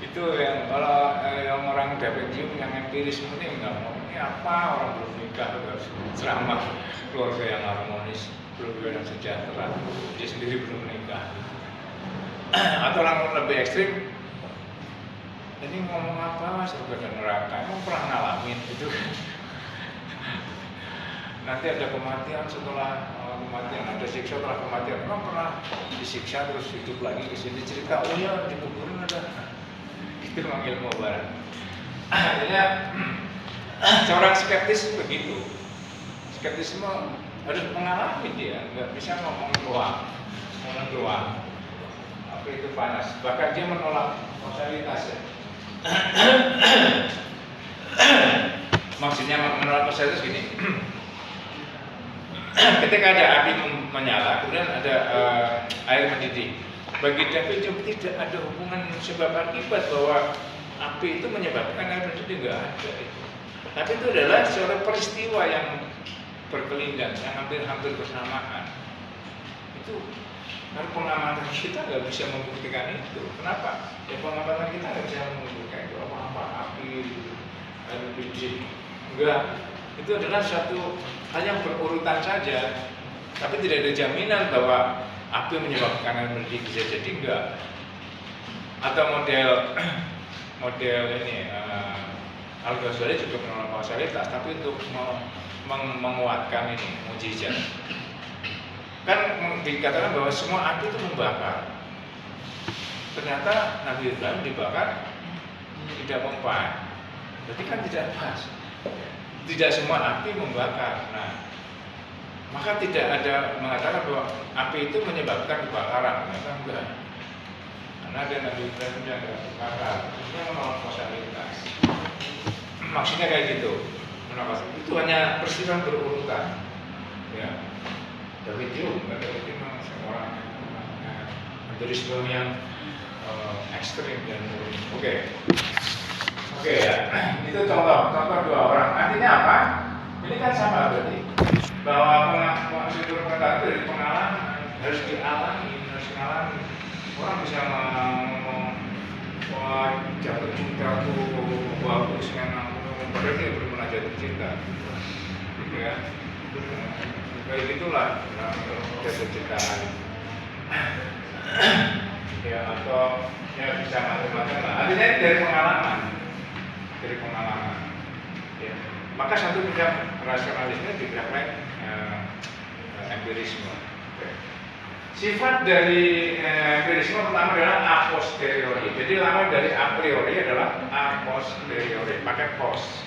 Itu yang kalau yang orang David Hume yang empiris ini nggak mau ini apa, orang belum nikah harus ceramah keluarga yang harmonis, keluarga yang sejahtera, dia sendiri belum nikah. Atau orang lebih ekstrim, ini ngomong apa surga dan neraka, emang pernah ngalamin itu? Nanti ada kematian setelah kematian, ada siksa setelah kematian. Memang pernah disiksa terus hidup lagi ke sini cerita, oh ya di kuburan ada. Itu memang ilmu barat. Artinya seorang skeptis begitu. Skeptisme harus mengalami dia, nggak bisa ngomong doang. Apa itu panas? Bahkan dia menolak kausalitas ya. Maksudnya menolak kausalitas gini. Ketika ada api menyala, kemudian ada air mendidih. Bagi David Hume tidak ada hubungan sebab akibat bahwa api itu menyebabkan air mendidih, nggak ada itu. Tapi itu adalah suatu peristiwa yang berkelindan, yang hampir bersamaan. Itu karena pengamatan kita nggak bisa membuktikan itu. Kenapa? Ya pengamatan kita nggak bisa membuktikan itu apa api, air mendidih. Enggak. Itu adalah suatu hal yang berurutan saja, tapi tidak ada jaminan bahwa api menyebabkan air mendidih, bisa jadi enggak. Atau model ini Al-Ghazali juga menolak kausalitas, tapi untuk menguatkan ini mukjizat. Kan dikatakan bahwa semua api itu membakar. Ternyata Nabi Ibrahim dibakar tidak mempan. Berarti kan tidak pas. Tidak semua api membakar. Nah, maka tidak ada mengatakan bahwa api itu menyebabkan kebakaran. Ternyata enggak. Karena ada Nabi Ibrahim yang tidak membakar. Itu menolak kausalitas. Maksudnya kayak gitu. Menolak kausalitas. Itu hanya peristiwa berurutan. Ya. David Hume, David Hume memang seorang empirisme yang ekstrim dan oke ya, itu contoh dua orang. Artinya apa? Ini kan sama berarti bahwa sumber pengetahuan dari pengalaman. harus dialami, harus ngalami. Orang bisa ngomong, wah jatuh cinta tuh bagus memang, padahal dia belum pernah jatuh cinta, ya. Kayak gitulah jatuh cintaan. Ya atau ya bisa macam-macam lah. Artinya dari pengalaman, Ya. Maka satu bidang rasionalisme, bidang lain empirisme. Sifat dari empirisme pertama adalah a posteriori. Jadi lawan dari a priori adalah a posteriori, pakai pos.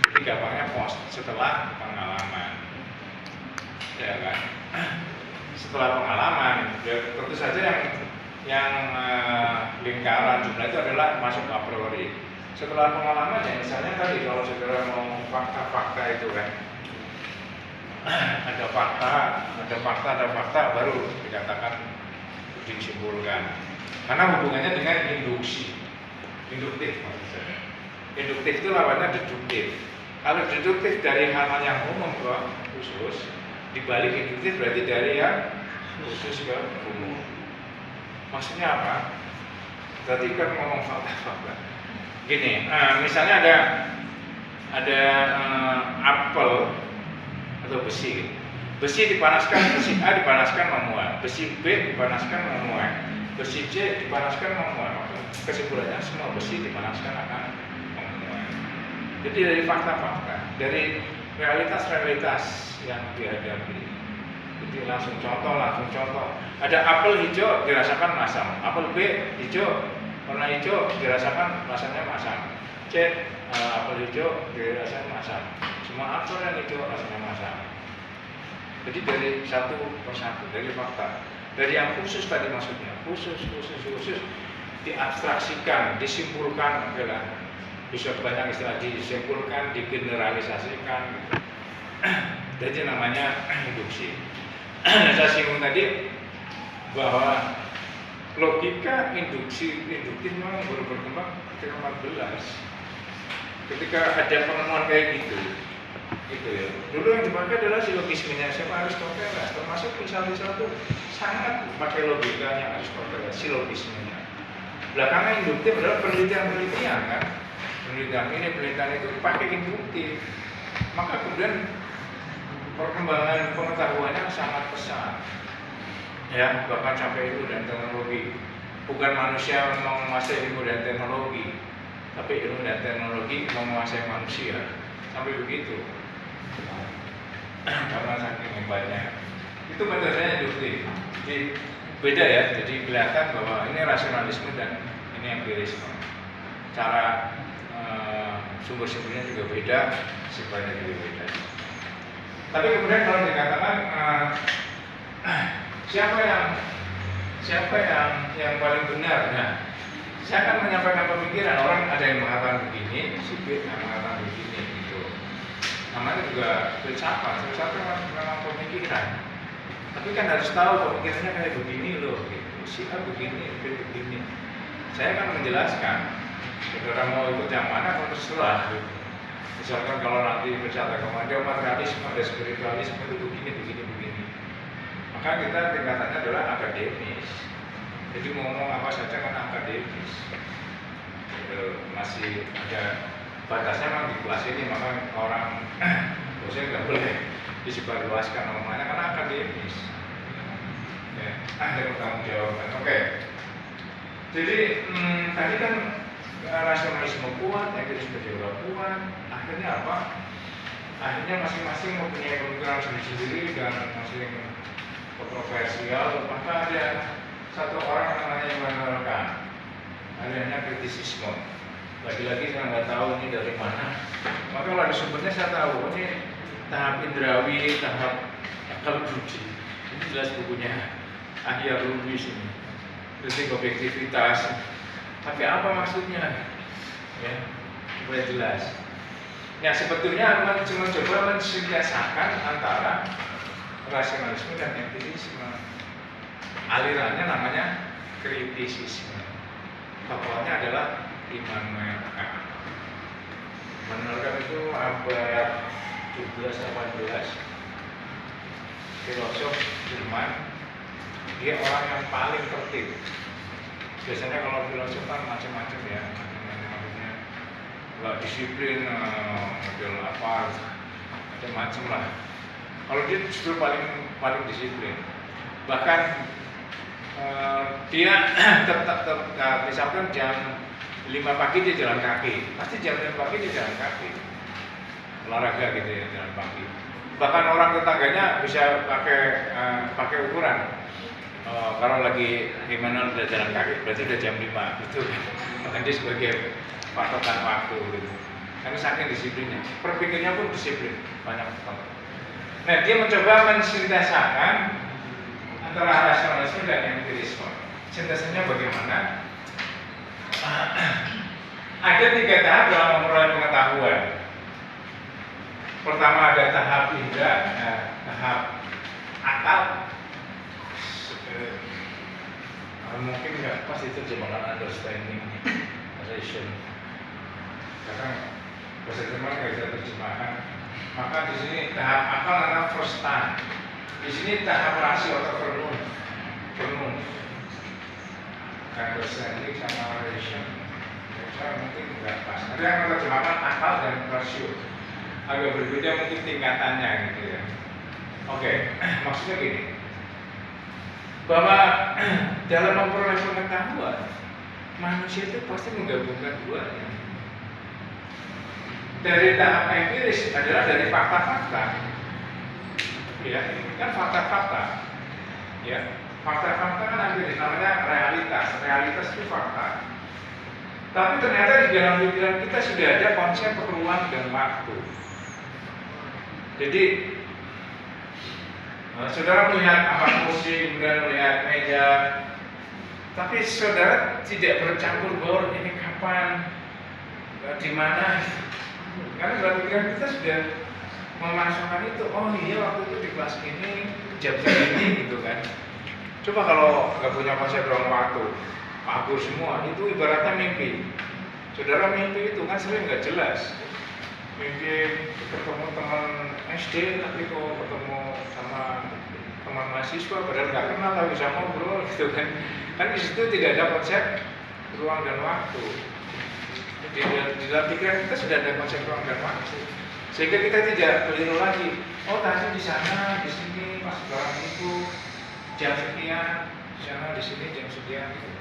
Jadi gampangnya pos, setelah pengalaman. Ya kan? Setelah pengalaman, ya, tentu saja yang lingkaran jumlah itu adalah masuk a priori. Setelah pengalaman ya misalnya tadi kalau saudara mau fakta-fakta itu kan, ada fakta baru dikatakan disimpulkan. Karena hubungannya dengan induktif maksud saya. Induktif itu lawannya deduktif. Kalau deduktif dari hal-hal yang umum ke khusus, dibalik induktif berarti dari yang khusus ke umum. Maksudnya apa? Tadi kan ngomong fakta-fakta. Gini, misalnya ada apel atau besi. Besi dipanaskan, besi A dipanaskan memuat, besi B dipanaskan memuat, besi C dipanaskan memuat. Kesimpulannya semua besi dipanaskan akan memuat. Jadi dari fakta-fakta, dari realitas-realitas yang dihadapi. Jadi langsung contoh. Ada apel hijau dirasakan masam, apel B hijau, warna hijau dirasakan rasanya masam. C apel hijau dirasakan masam. Semua apel yang hijau rasanya masam. Jadi dari satu persatu, dari fakta, dari yang khusus tadi maksudnya, khusus diabstraksikan, disimpulkan, adalah bisa banyak istilah disimpulkan, digeneralisasikan. Jadi namanya induksi. Saya singgung tadi bahwa logika induktif memang baru berkembang ketika 14. Ketika ada penemuan kayak gitu ya. Dulu yang dipakai adalah silogismenya siapa, Aristoteles. Termasuk misal-misal itu sangat pakai logikanya Aristoteles, silogismenya. Belakangan induktif adalah penelitian kan. Penelitian itu pakai induktif. Maka kemudian perkembangan pengetahuannya sangat pesat. Ya, bahkan sampai ilmu dan teknologi. Bukan manusia menguasai ilmu dan teknologi, tapi ilmu dan teknologi menguasai manusia. Sampai begitu. Karena saking hebatnya. Itu metodenya induktif. Jadi beda ya. Jadi kelihatan bahwa ini rasionalisme dan ini empirisme. Cara sumber-sumbernya juga beda, sifatnya juga beda. Tapi kemudian kalau dikatakan siapa yang paling benar? Nah, saya akan menyampaikan pemikiran. Orang ada yang mengatakan begini, si B yang mengatakan begini gitu. Namanya juga filsafat memang pemikiran. Tapi kan harus tahu pemikirannya kayak begini loh gitu. Si A begini, B begini. Saya akan menjelaskan. Saudara mau ikut yang mana, kalau terserah. Misalkan kalau nanti berkata ada materialisme, ada spiritualisme itu begini. Maka kita tingkatannya adalah akademis. Jadi ngomong apa saja kan akademis. Masih ada batasnya memang di kelas ini, maka orang dosen nggak boleh disebarluaskan omongannya karena akademis. Ya, ada bertanggung jawaban. Oke. Jadi tadi kan rasionalisme kuat, empirisme juga kuat. Akhirnya apa? Akhirnya masing-masing mempunyai pemikiran sendiri-sendiri dan masing kontroversial. Maka ada satu orang yang namanya Immanuel Kant. Adanya kritisisme. Lagi-lagi saya nggak tahu ini dari mana. Maka kalau ada sumbernya saya tahu. Ini tahap indrawi, tahap akal budi. Ini jelas bukunya Ahyar Lubis ini. Kritik objektivitas. Tapi apa maksudnya? Ya, supaya jelas. Ya sebetulnya cuma coba mensiasatkan antara rasionalisme dan empirisme. Alirannya namanya kritisisme. Tokohnya adalah Immanuel Kant. Immanuel Kant itu abad 17-18, filosof Jerman dia orang yang paling tertib. Biasanya kalau filosof kan macam-macam ya, maksudnya nggak disiplin, model apa, macam-macam lah. Kalau dia justru paling disiplin. Bahkan dia tetap misalkan jam 5 pagi dia jalan kaki, pasti jam 5 pagi dia jalan kaki, olahraga gitu ya, jalan pagi. Bahkan orang tetangganya bisa pakai ukuran. Kalau lagi gimana udah jalan kaki, berarti udah jam 5 gitu. Makanya dia sebagai patokan waktu gitu. Karena saking disiplinnya, berpikirnya pun disiplin banyak sekali. Nah, dia mencoba mensintesakan antara rasionalisme dan empirisme. Sintesanya bagaimana? Ada 3 tahap dalam memperoleh pengetahuan. Pertama ada tahap indra, tahap akal. Mungkin nggak pas itu jemaah understanding, ration. Karena bahasa Jerman nggak bisa terjemahkan. Maka di sini tahap akal adalah first time. Di sini tahap rasio atau vernunft. Understanding sama ration. Mungkin nggak pas. Ada yang menerjemahkan akal dan rasio. Agak berbeda mungkin tingkatannya gitu ya. Oke, maksudnya gini. Bahwa dalam memperoleh pengetahuan, manusia itu pasti menggabungkan duanya. Dari tahap empiris adalah dari fakta-fakta. Ya, ini kan fakta-fakta. Ya, fakta-fakta kan empiris, namanya realitas. Realitas itu fakta. Tapi ternyata di dalam pikiran kita sudah ada konsep ruang dan waktu. Jadi saudara melihat apa kursi, kemudian melihat meja, tapi saudara tidak bercampur baur ini kapan, di mana, karena dalam pikiran kita sudah memasukkan itu. Oh iya, waktu itu di kelas ini, jam segini gitu kan. Coba kalau nggak punya konsep ruang waktu, kabur semua, itu ibaratnya mimpi. Saudara mimpi itu kan sering nggak jelas. Mimpi ketemu teman SD, tapi kok ketemu sama teman mahasiswa, padahal nggak kenal tapi bisa ngobrol gitu kan. Kan di situ tidak ada konsep ruang dan waktu. Di dalam pikiran kita sudah ada konsep ruang dan waktu, sehingga kita tidak keliru lagi. Oh tadi di sana, di sini pas barang itu jam sekian, di sana, di sini jam sekian. Gitu.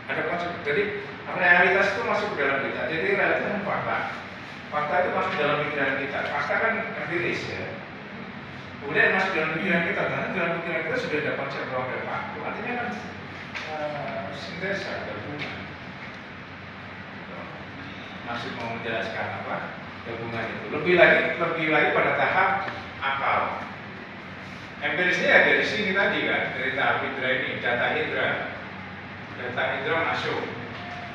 Ada konsep. Jadi realitas itu masuk ke dalam kita. Jadi realitas itu fakta. Fakta itu masuk dalam pikiran kita. Fakta kan empiris ya. Kemudian masuk dalam pikiran kita, karena dalam pikiran kita sudah ada konsep ruang dan waktu. Artinya kan sintesa, gabungan. Masuk mau menjelaskan apa gabungan itu. Lebih lagi pada tahap akal. Empirisnya ya dari sini tadi kan, dari tahap indra ini, data indra masuk.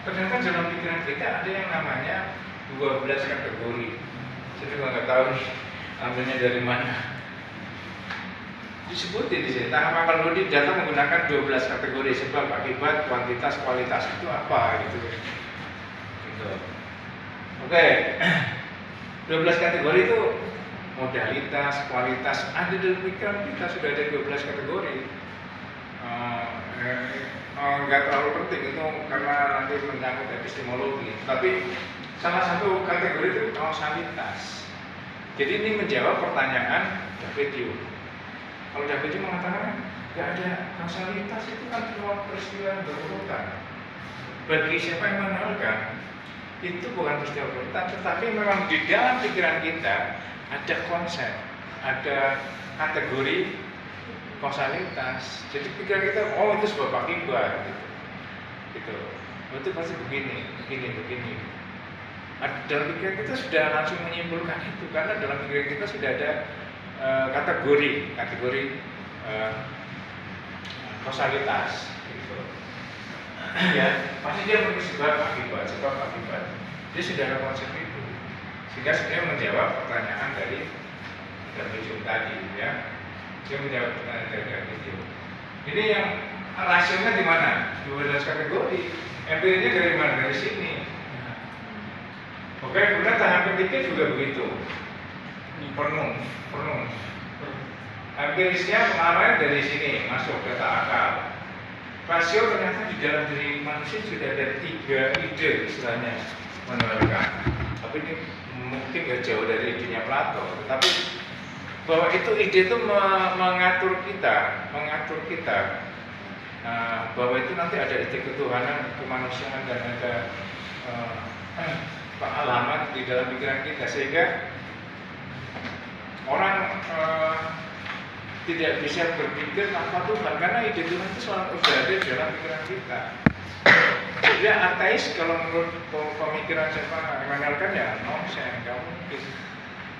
Ternyata dalam pikiran kita ada yang namanya 12 kategori. Saya juga nggak tahu ambilnya dari mana. Disebutin di sini tahap akal budi data menggunakan 12 kategori, sebab, akibat, kuantitas, kualitas itu apa gitu. Oke. 12 kategori itu modalitas, kualitas, ada dalam pikiran kita sudah ada 12 kategori. Nggak terlalu penting itu karena nanti menyangkut epistemologi. Tapi salah satu kategori itu kausalitas. Jadi ini menjawab pertanyaan David Hume. Kalau David Hume mengatakan nggak ada kausalitas, itu kan cuma peristiwa yang berurutan. Bagi siapa yang mengenalkan, itu bukan peristiwa berurutan, tetapi memang di dalam pikiran kita ada konsep, ada kategori kausalitas. Jadi pikiran kita, oh itu sebab akibat gitu. Itu pasti begini. Dalam pikiran kita sudah langsung menyimpulkan itu, karena dalam pikiran kita sudah ada kategori kausalitas gitu. Ya, pasti dia memiliki sebab akibat. Dia sudah ada konsep itu, sehingga sebenarnya menjawab pertanyaan dari Hume tadi, ya. Dia menjawab pertanyaan dari Hume. Ini yang rasionya di mana? 12 kategori. Empiriknya dari mana? Dari sini. Oke, kemudian tahap ketiga juga begitu. Penuh. Empirisnya pengalaman dari sini masuk data akal. rasio ternyata di dalam diri manusia sudah ada 3 ide istilahnya menurunkan. Tapi ini mungkin gak jauh dari idenya Plato, tetapi bahwa itu ide itu mengatur kita, bahwa itu nanti ada ide ketuhanan, kemanusiaan dan ada pengalaman di dalam pikiran kita sehingga orang tidak bisa berpikir tanpa Tuhan karena ide Tuhan itu selalu sudah ada di dalam pikiran kita. Dia ateis kalau menurut pemikiran siapa Immanuel Kant ya nonsen, nggak mungkin.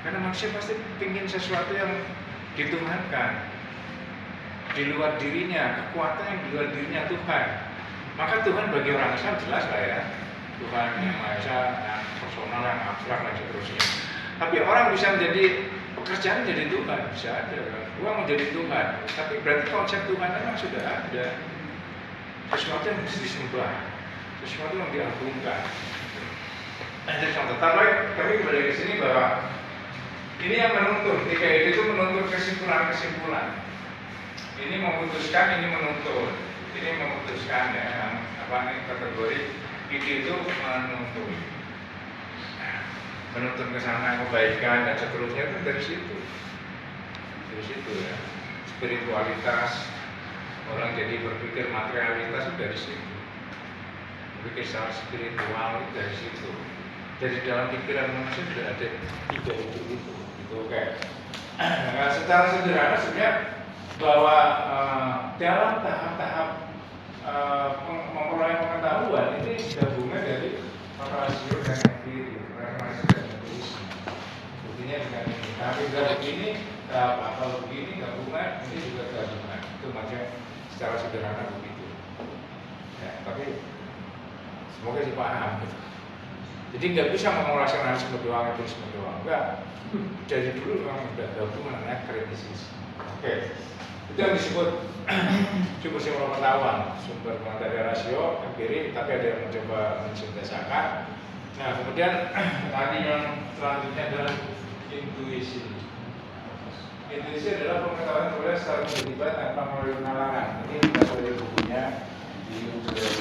Karena manusia pasti ingin sesuatu yang dituhankan di luar dirinya, kekuatan yang di luar dirinya Tuhan. Maka Tuhan bagi orang Islam jelas lah ya, Tuhan yang Maha Esa, yang personal, yang abstrak dan seterusnya. Tapi orang bisa menjadi pekerjaan jadi Tuhan, bisa aja kan. Uang menjadi Tuhan, tapi berarti konsep Tuhan memang sudah ada. Sesuatu yang mesti disembah, sesuatu yang diagungkan. Ada contoh, tapi kembali ke sini bahwa ini yang menuntun, 3 ide itu menuntun kesimpulan-kesimpulan. Ini memutuskan, ini menuntun. Ini memutuskan ya, kategori ide itu menuntun. Menuntun ke sana kebaikan dan seterusnya itu dari situ. Dari situ ya. Spiritualitas, orang jadi berpikir materialitas itu dari situ. Berpikir secara spiritual itu dari situ. Jadi dalam pikiran manusia sudah ada 3 ide itu. Oke. Nah, secara sederhana sebenarnya bahwa dalam tahap-tahap memperoleh pengetahuan ini gabungan dari rasio dan empiri, rasio dan intuisi. Buktinya dengan ini. Tapi kalau begini, kalau begini gabungan, ini juga gabungan. Itu macam secara sederhana begitu. Ya, tapi semoga sih paham gitu. Jadi nggak bisa ngomong rasionalisme doang, empirisme doang, enggak. Dari dulu memang sudah gabungan namanya kritisisme. Oke, itu yang disebut sumber pengetahuan, sumber pengetahuan dari rasio, empiri, tapi ada yang mencoba mensintesakan. Nah, kemudian tadi yang selanjutnya adalah intuisi. Intuisi adalah pengetahuan yang boleh secara tiba-tiba tanpa melalui nalangan. Ini kita dari bukunya di Ujian.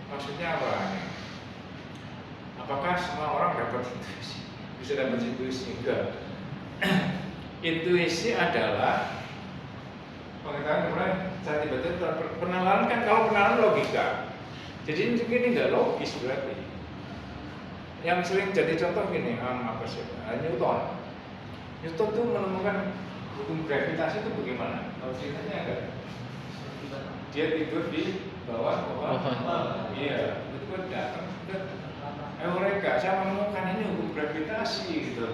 Maksudnya apa? Apakah semua orang dapat intuisi? Bisa dapat intuisi? Enggak. Intuisi adalah pengetahuan mulai saat tiba-tiba penalaran kan, kalau penalaran logika. Jadi ini enggak logis berarti. Yang sering jadi contoh gini, Newton. Newton tuh menemukan hukum gravitasi itu bagaimana? Tahu ceritanya enggak? Dia tidur di bawah iya, itu kan datang Eureka, saya menemukan ini hukum gravitasi gitu.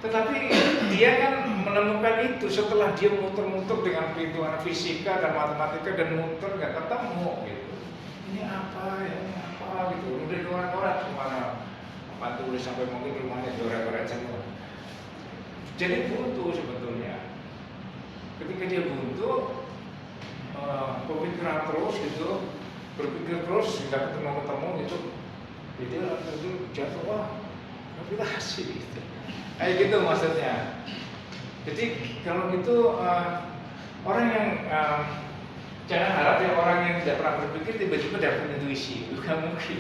Tetapi dia kan menemukan itu setelah dia muter-muter dengan perhitungan fisika dan matematika dan muter nggak ketemu gitu. Ini apa ya? Ini apa gitu? Udah orang-orang kemana? Pak tulis sampai mungkin rumahnya orang-orang semua. Jadi buntu sebetulnya. Ketika dia buntu, berpikiran terus gitu, berpikir terus nggak ketemu gitu. Jadi langsung jatuh, wah gravitasi gitu. Kayak gitu maksudnya. Jadi kalau itu orang yang jangan harap ya orang yang tidak pernah berpikir tiba-tiba dapat intuisi, bukan mungkin.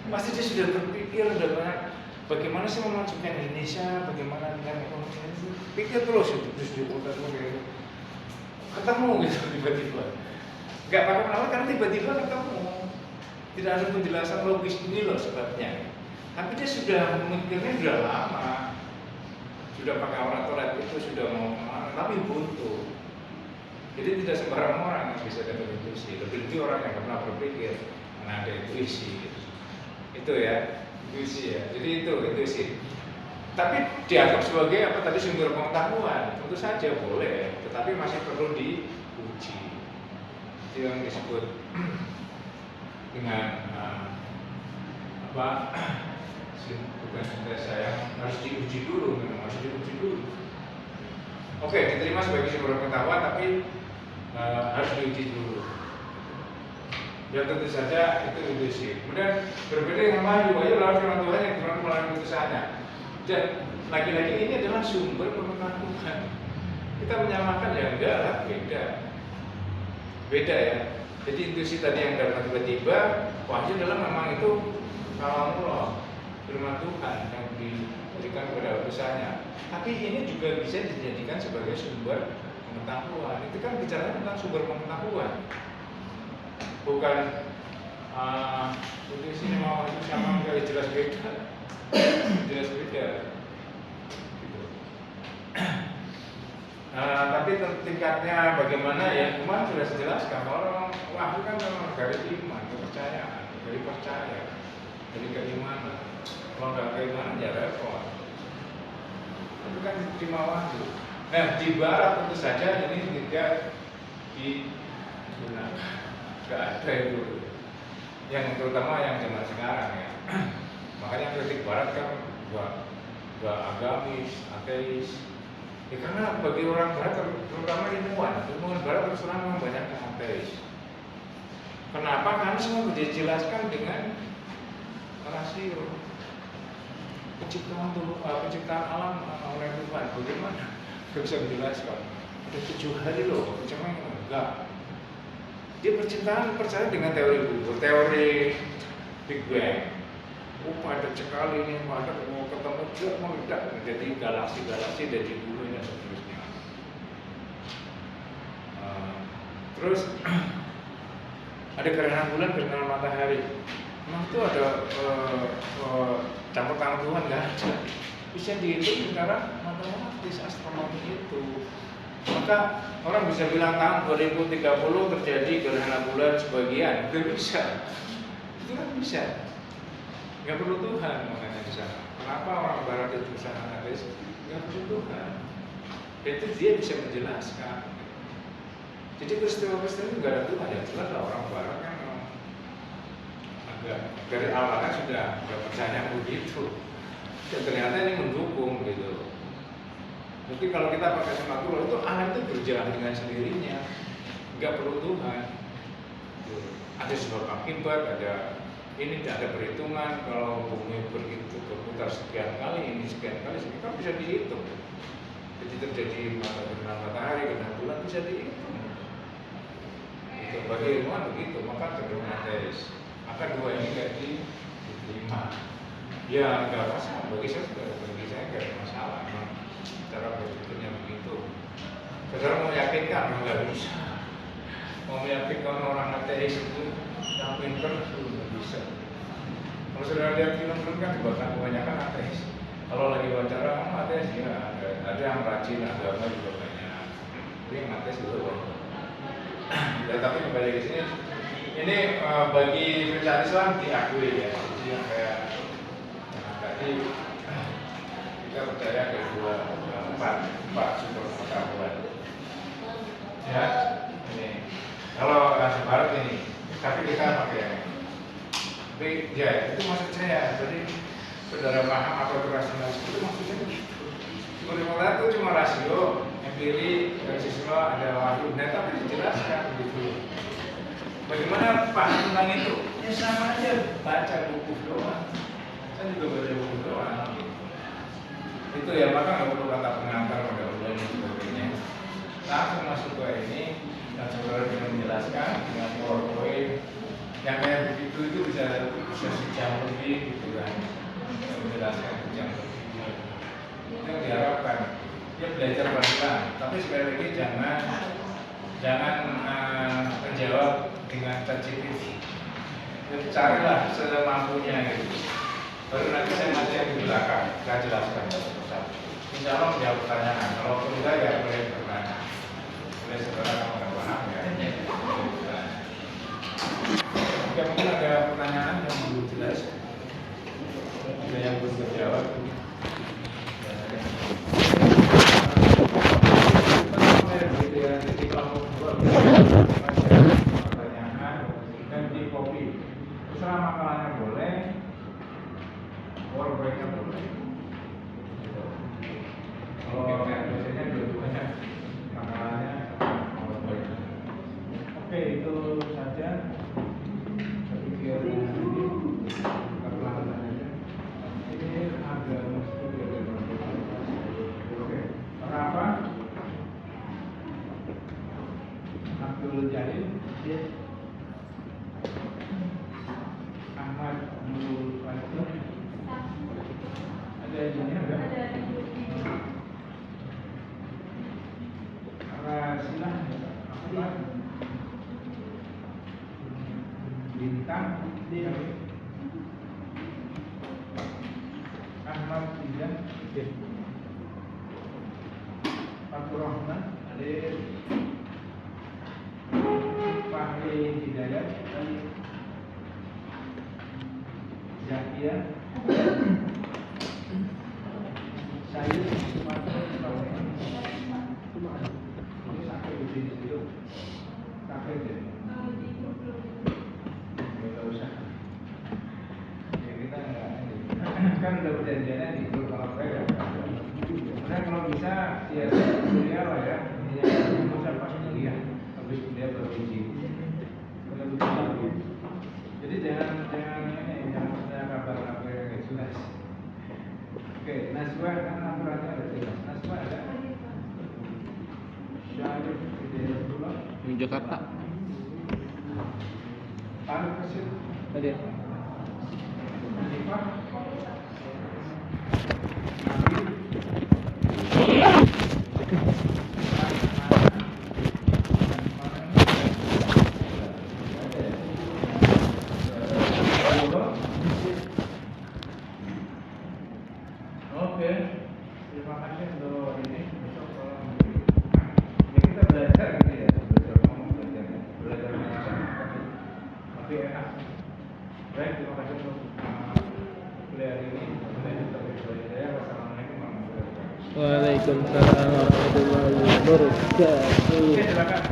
Pasti dia sudah berpikir, sudah banyak bagaimana sih memajukan Indonesia, bagaimana dengan ekonomi itu. Pikir terus itu, terus diputar gitu. Ketemu gitu tiba-tiba. Gak pakai penawar karena tiba-tiba ketemu. Tidak ada penjelasan logis ini loh sebabnya. Tapi dia sudah memikirnya sudah lama. Sudah pakai oratorat itu sudah mau kemana, tapi buntu. Jadi tidak sembarang orang yang bisa dapat intuisi. Lebih orang yang pernah berpikir, karena ada intuisi. Gitu. Itu ya, intuisi ya. Jadi itu intuisi. Tapi dianggap sebagai apa tadi sumber pengetahuan, tentu saja boleh, tetapi masih perlu diuji. Itu yang disebut dengan bukan sintesa yang harus diuji dulu, memang harus diuji dulu. Oke, diterima sebagai sumber pengetahuan, tapi harus diuji dulu. Ya tentu saja itu intuisi. Kemudian berbeda dengan wahyu lalu firman Tuhan yang turun melalui putusannya. Dan lagi-lagi ini adalah sumber pengetahuan. Kita menyamakan ya enggak lah, beda. beda ya. Jadi intuisi tadi yang datang tiba-tiba, wahyu adalah memang itu kalamullah, firman Tuhan yang diberikan kepada utusannya. Tapi ini juga bisa dijadikan sebagai sumber pengetahuan. Itu kan bicara tentang sumber pengetahuan, bukan intuisi mau itu sama enggak, jelas beda, jelas beda. Gitu. Tapi tingkatnya bagaimana ya, kemarin sudah saya jelaskan. Kalau wahyu kan memang dari iman, kepercayaan, dari percaya, dari keimanan. Kalau nggak keimanan ya repot. Itu kan diterima wahyu. Nah di barat tentu saja ini tidak digunakan, nggak ada itu. Yang terutama yang zaman sekarang ya. Makanya kritik barat kan gua agamis, ateis. Ya, karena bagi orang barat, terutama ilmuwan barat terus terang memang banyak yang ateis. Kenapa? Karena semua dijelaskan dengan rasio penciptaan alam oleh Tuhan. Bagaimana? Gak bisa menjelaskan. Ada 7 hari loh, cuma enggak. Dia percaya dengan teori bubur, teori Big Bang. Padat sekali ini, padat mau ketemu dia meledak menjadi galaksi-galaksi dari bumi dan seterusnya. Terus ada gerhana bulan, gerhana matahari. Memang itu ada campur tangan Tuhan nggak ada. Bisa dihitung secara matematis astronomi itu. Maka orang bisa bilang tahun 2030 terjadi gerhana bulan sebagian, itu bisa. Itu kan bisa. Nggak perlu Tuhan makanya di sana. Kenapa orang barat itu sangat ateis? Nggak perlu Tuhan. Itu dia bisa menjelaskan. Jadi peristiwa-peristiwa itu nggak ada Tuhan. Ya jelas lah orang barat kan agak dari awalnya sudah nggak percaya begitu. Dan ternyata ini mendukung gitu. Jadi kalau kita pakai semakul itu alam itu berjalan dengan sendirinya, nggak perlu Tuhan. Ada sebab akibat, ada ini tidak ada perhitungan. Kalau bumi berputar sekian kali, ini sekian kali, kan bisa dihitung. Jadi terjadi gerhana matahari, gerhana bulan bisa dihitung. Itu bagi ilmuwan begitu, maka cenderung ateis. Maka dua ini nggak diterima. Ya nggak masalah, bagi saya nggak ada masalah. Memang cara berpikirnya begitu. Saudara mau yakinkan, nggak bisa. Mau meyakinkan orang ateis itu yang pinter nggak bisa. Kalau sudah lihat film-film kan kebanyakan ateis. Kalau lagi wawancara kamu ateis ya ada yang rajin agama juga banyak. Tapi yang ateis juga banyak. Ya, tapi kembali ke sini, ini bagi pencari Islam diakui ya. Jadi yang kayak tadi kita percaya ke empat sumber pengetahuan. Ya, ini kalau nasi barat ini, tapi kita pakai yang ini. Tapi ya itu maksud saya. Jadi saudara paham apa itu rasionalisme, itu maksudnya begitu. Sumber itu cuma rasio, empirik, siswa ada wahyu, dan tapi dijelaskan begitu. Bagaimana paham tentang itu? Ya sama aja baca buku doang. Saya juga baca buku doang. Itu ya, maka nggak perlu kata pengantar pada ujian dan sebagainya. Langsung masuk ke ini dan saudara bisa menjelaskan dengan PowerPoint yang kayak begitu itu bisa sejam lebih gitu kan, bisa menjelaskan sejam lebih. Itu yang diharapkan. Dia belajar pelan-pelan, tapi sekali lagi jangan menjawab dengan ChatGPT. Carilah semampunya gitu. Baru nanti saya masih yang di belakang, saya jelaskan satu-satu. Insya Allah menjawab pertanyaan. Kalau enggak ya boleh bertanya. Boleh saudara kamu nggak paham ya. Oke, mungkin ada pertanyaan yang belum jelas, ada yang belum terjawab. Pertanyaan dan di copy. Terserah makalahnya boleh. Powerpointnya boleh. Kalau biasanya dua-duanya makalahnya powerpoint. Oke, itu saja. Saya pikir ini perlahan aja. Ini agak mesti dari oke. Kenapa? Abdul Jalil. Fatur Rahman, Alif, Fahri Hidayat, Zakia, Sayyid, Sumatera, Sulawesi. Ini sampai di sini dulu. Sampai deh. Nggak usah. Ya kita nggak ini. Kan udah perjanjiannya di grup kalau saya. Nah kalau bisa ya kuliah lah ya. Ini masa pas kuliah, habis kuliah baru uji. Kalau begitu. Jadi jangan ini jangan ada kabar-kabar yang nggak jelas. Oke, Naswa kan aturannya ada jelas. Naswa ada. Syarif Hidayatullah Di Jakarta. Arif Kasir Ada. Hanifah Nabil Oke, terima kasih untuk ini. Besok kalau ya kita belajar gitu ya, belajar ngomong belajar bahasa, tapi enak. Baik, terima kasih untuk kuliah ini. Wassalamualaikum warahmatullahi wabarakatuh. Waalaikumsalam warahmatullahi wabarakatuh. Oke, silakan.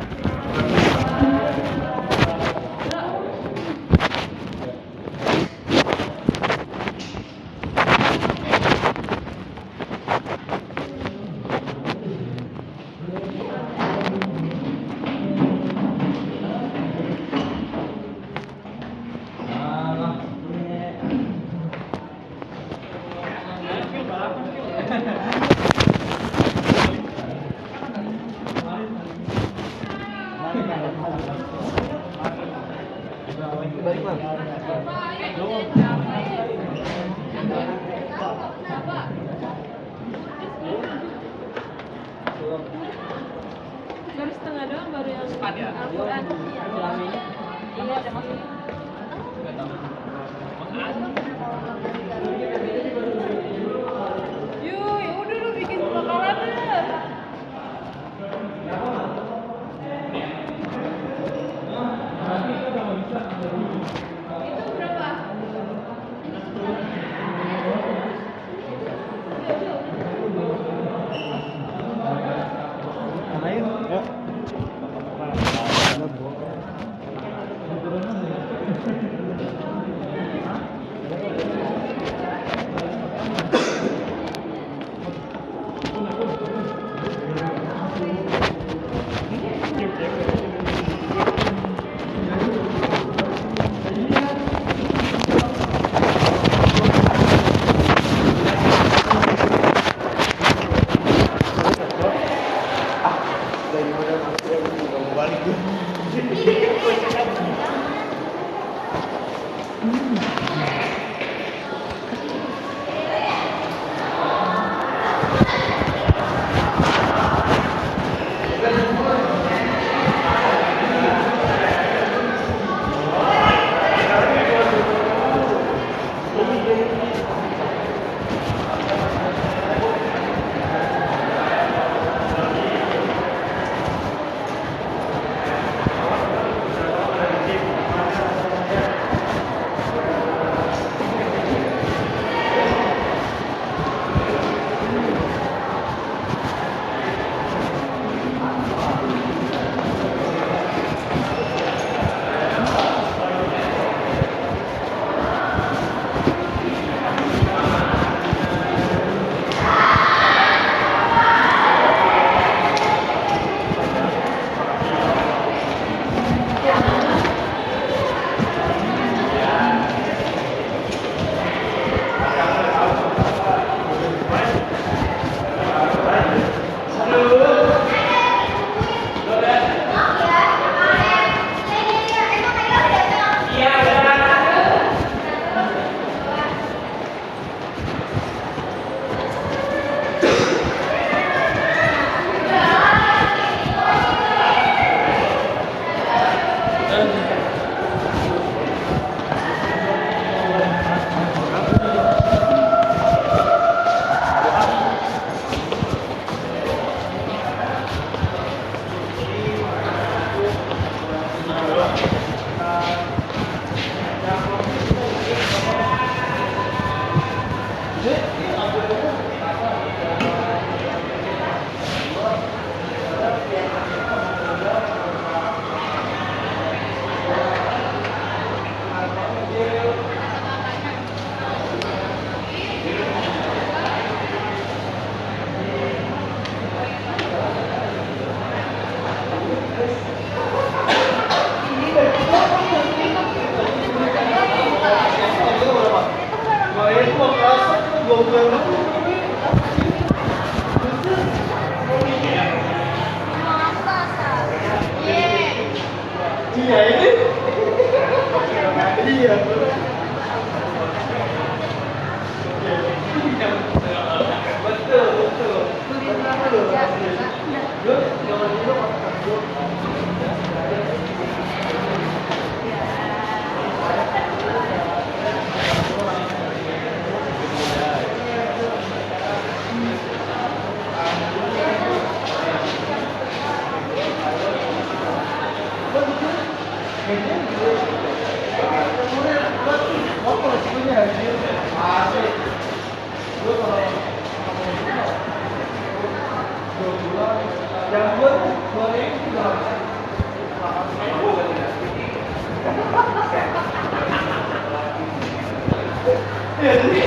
Balik bang. Baru setengah doang baru yang Al-Quran. Iya, ada maksudnya. Yuk, ya udah lu bikin bakalan deh. Itu berapa? Ayo. Yuk. Iya, jadi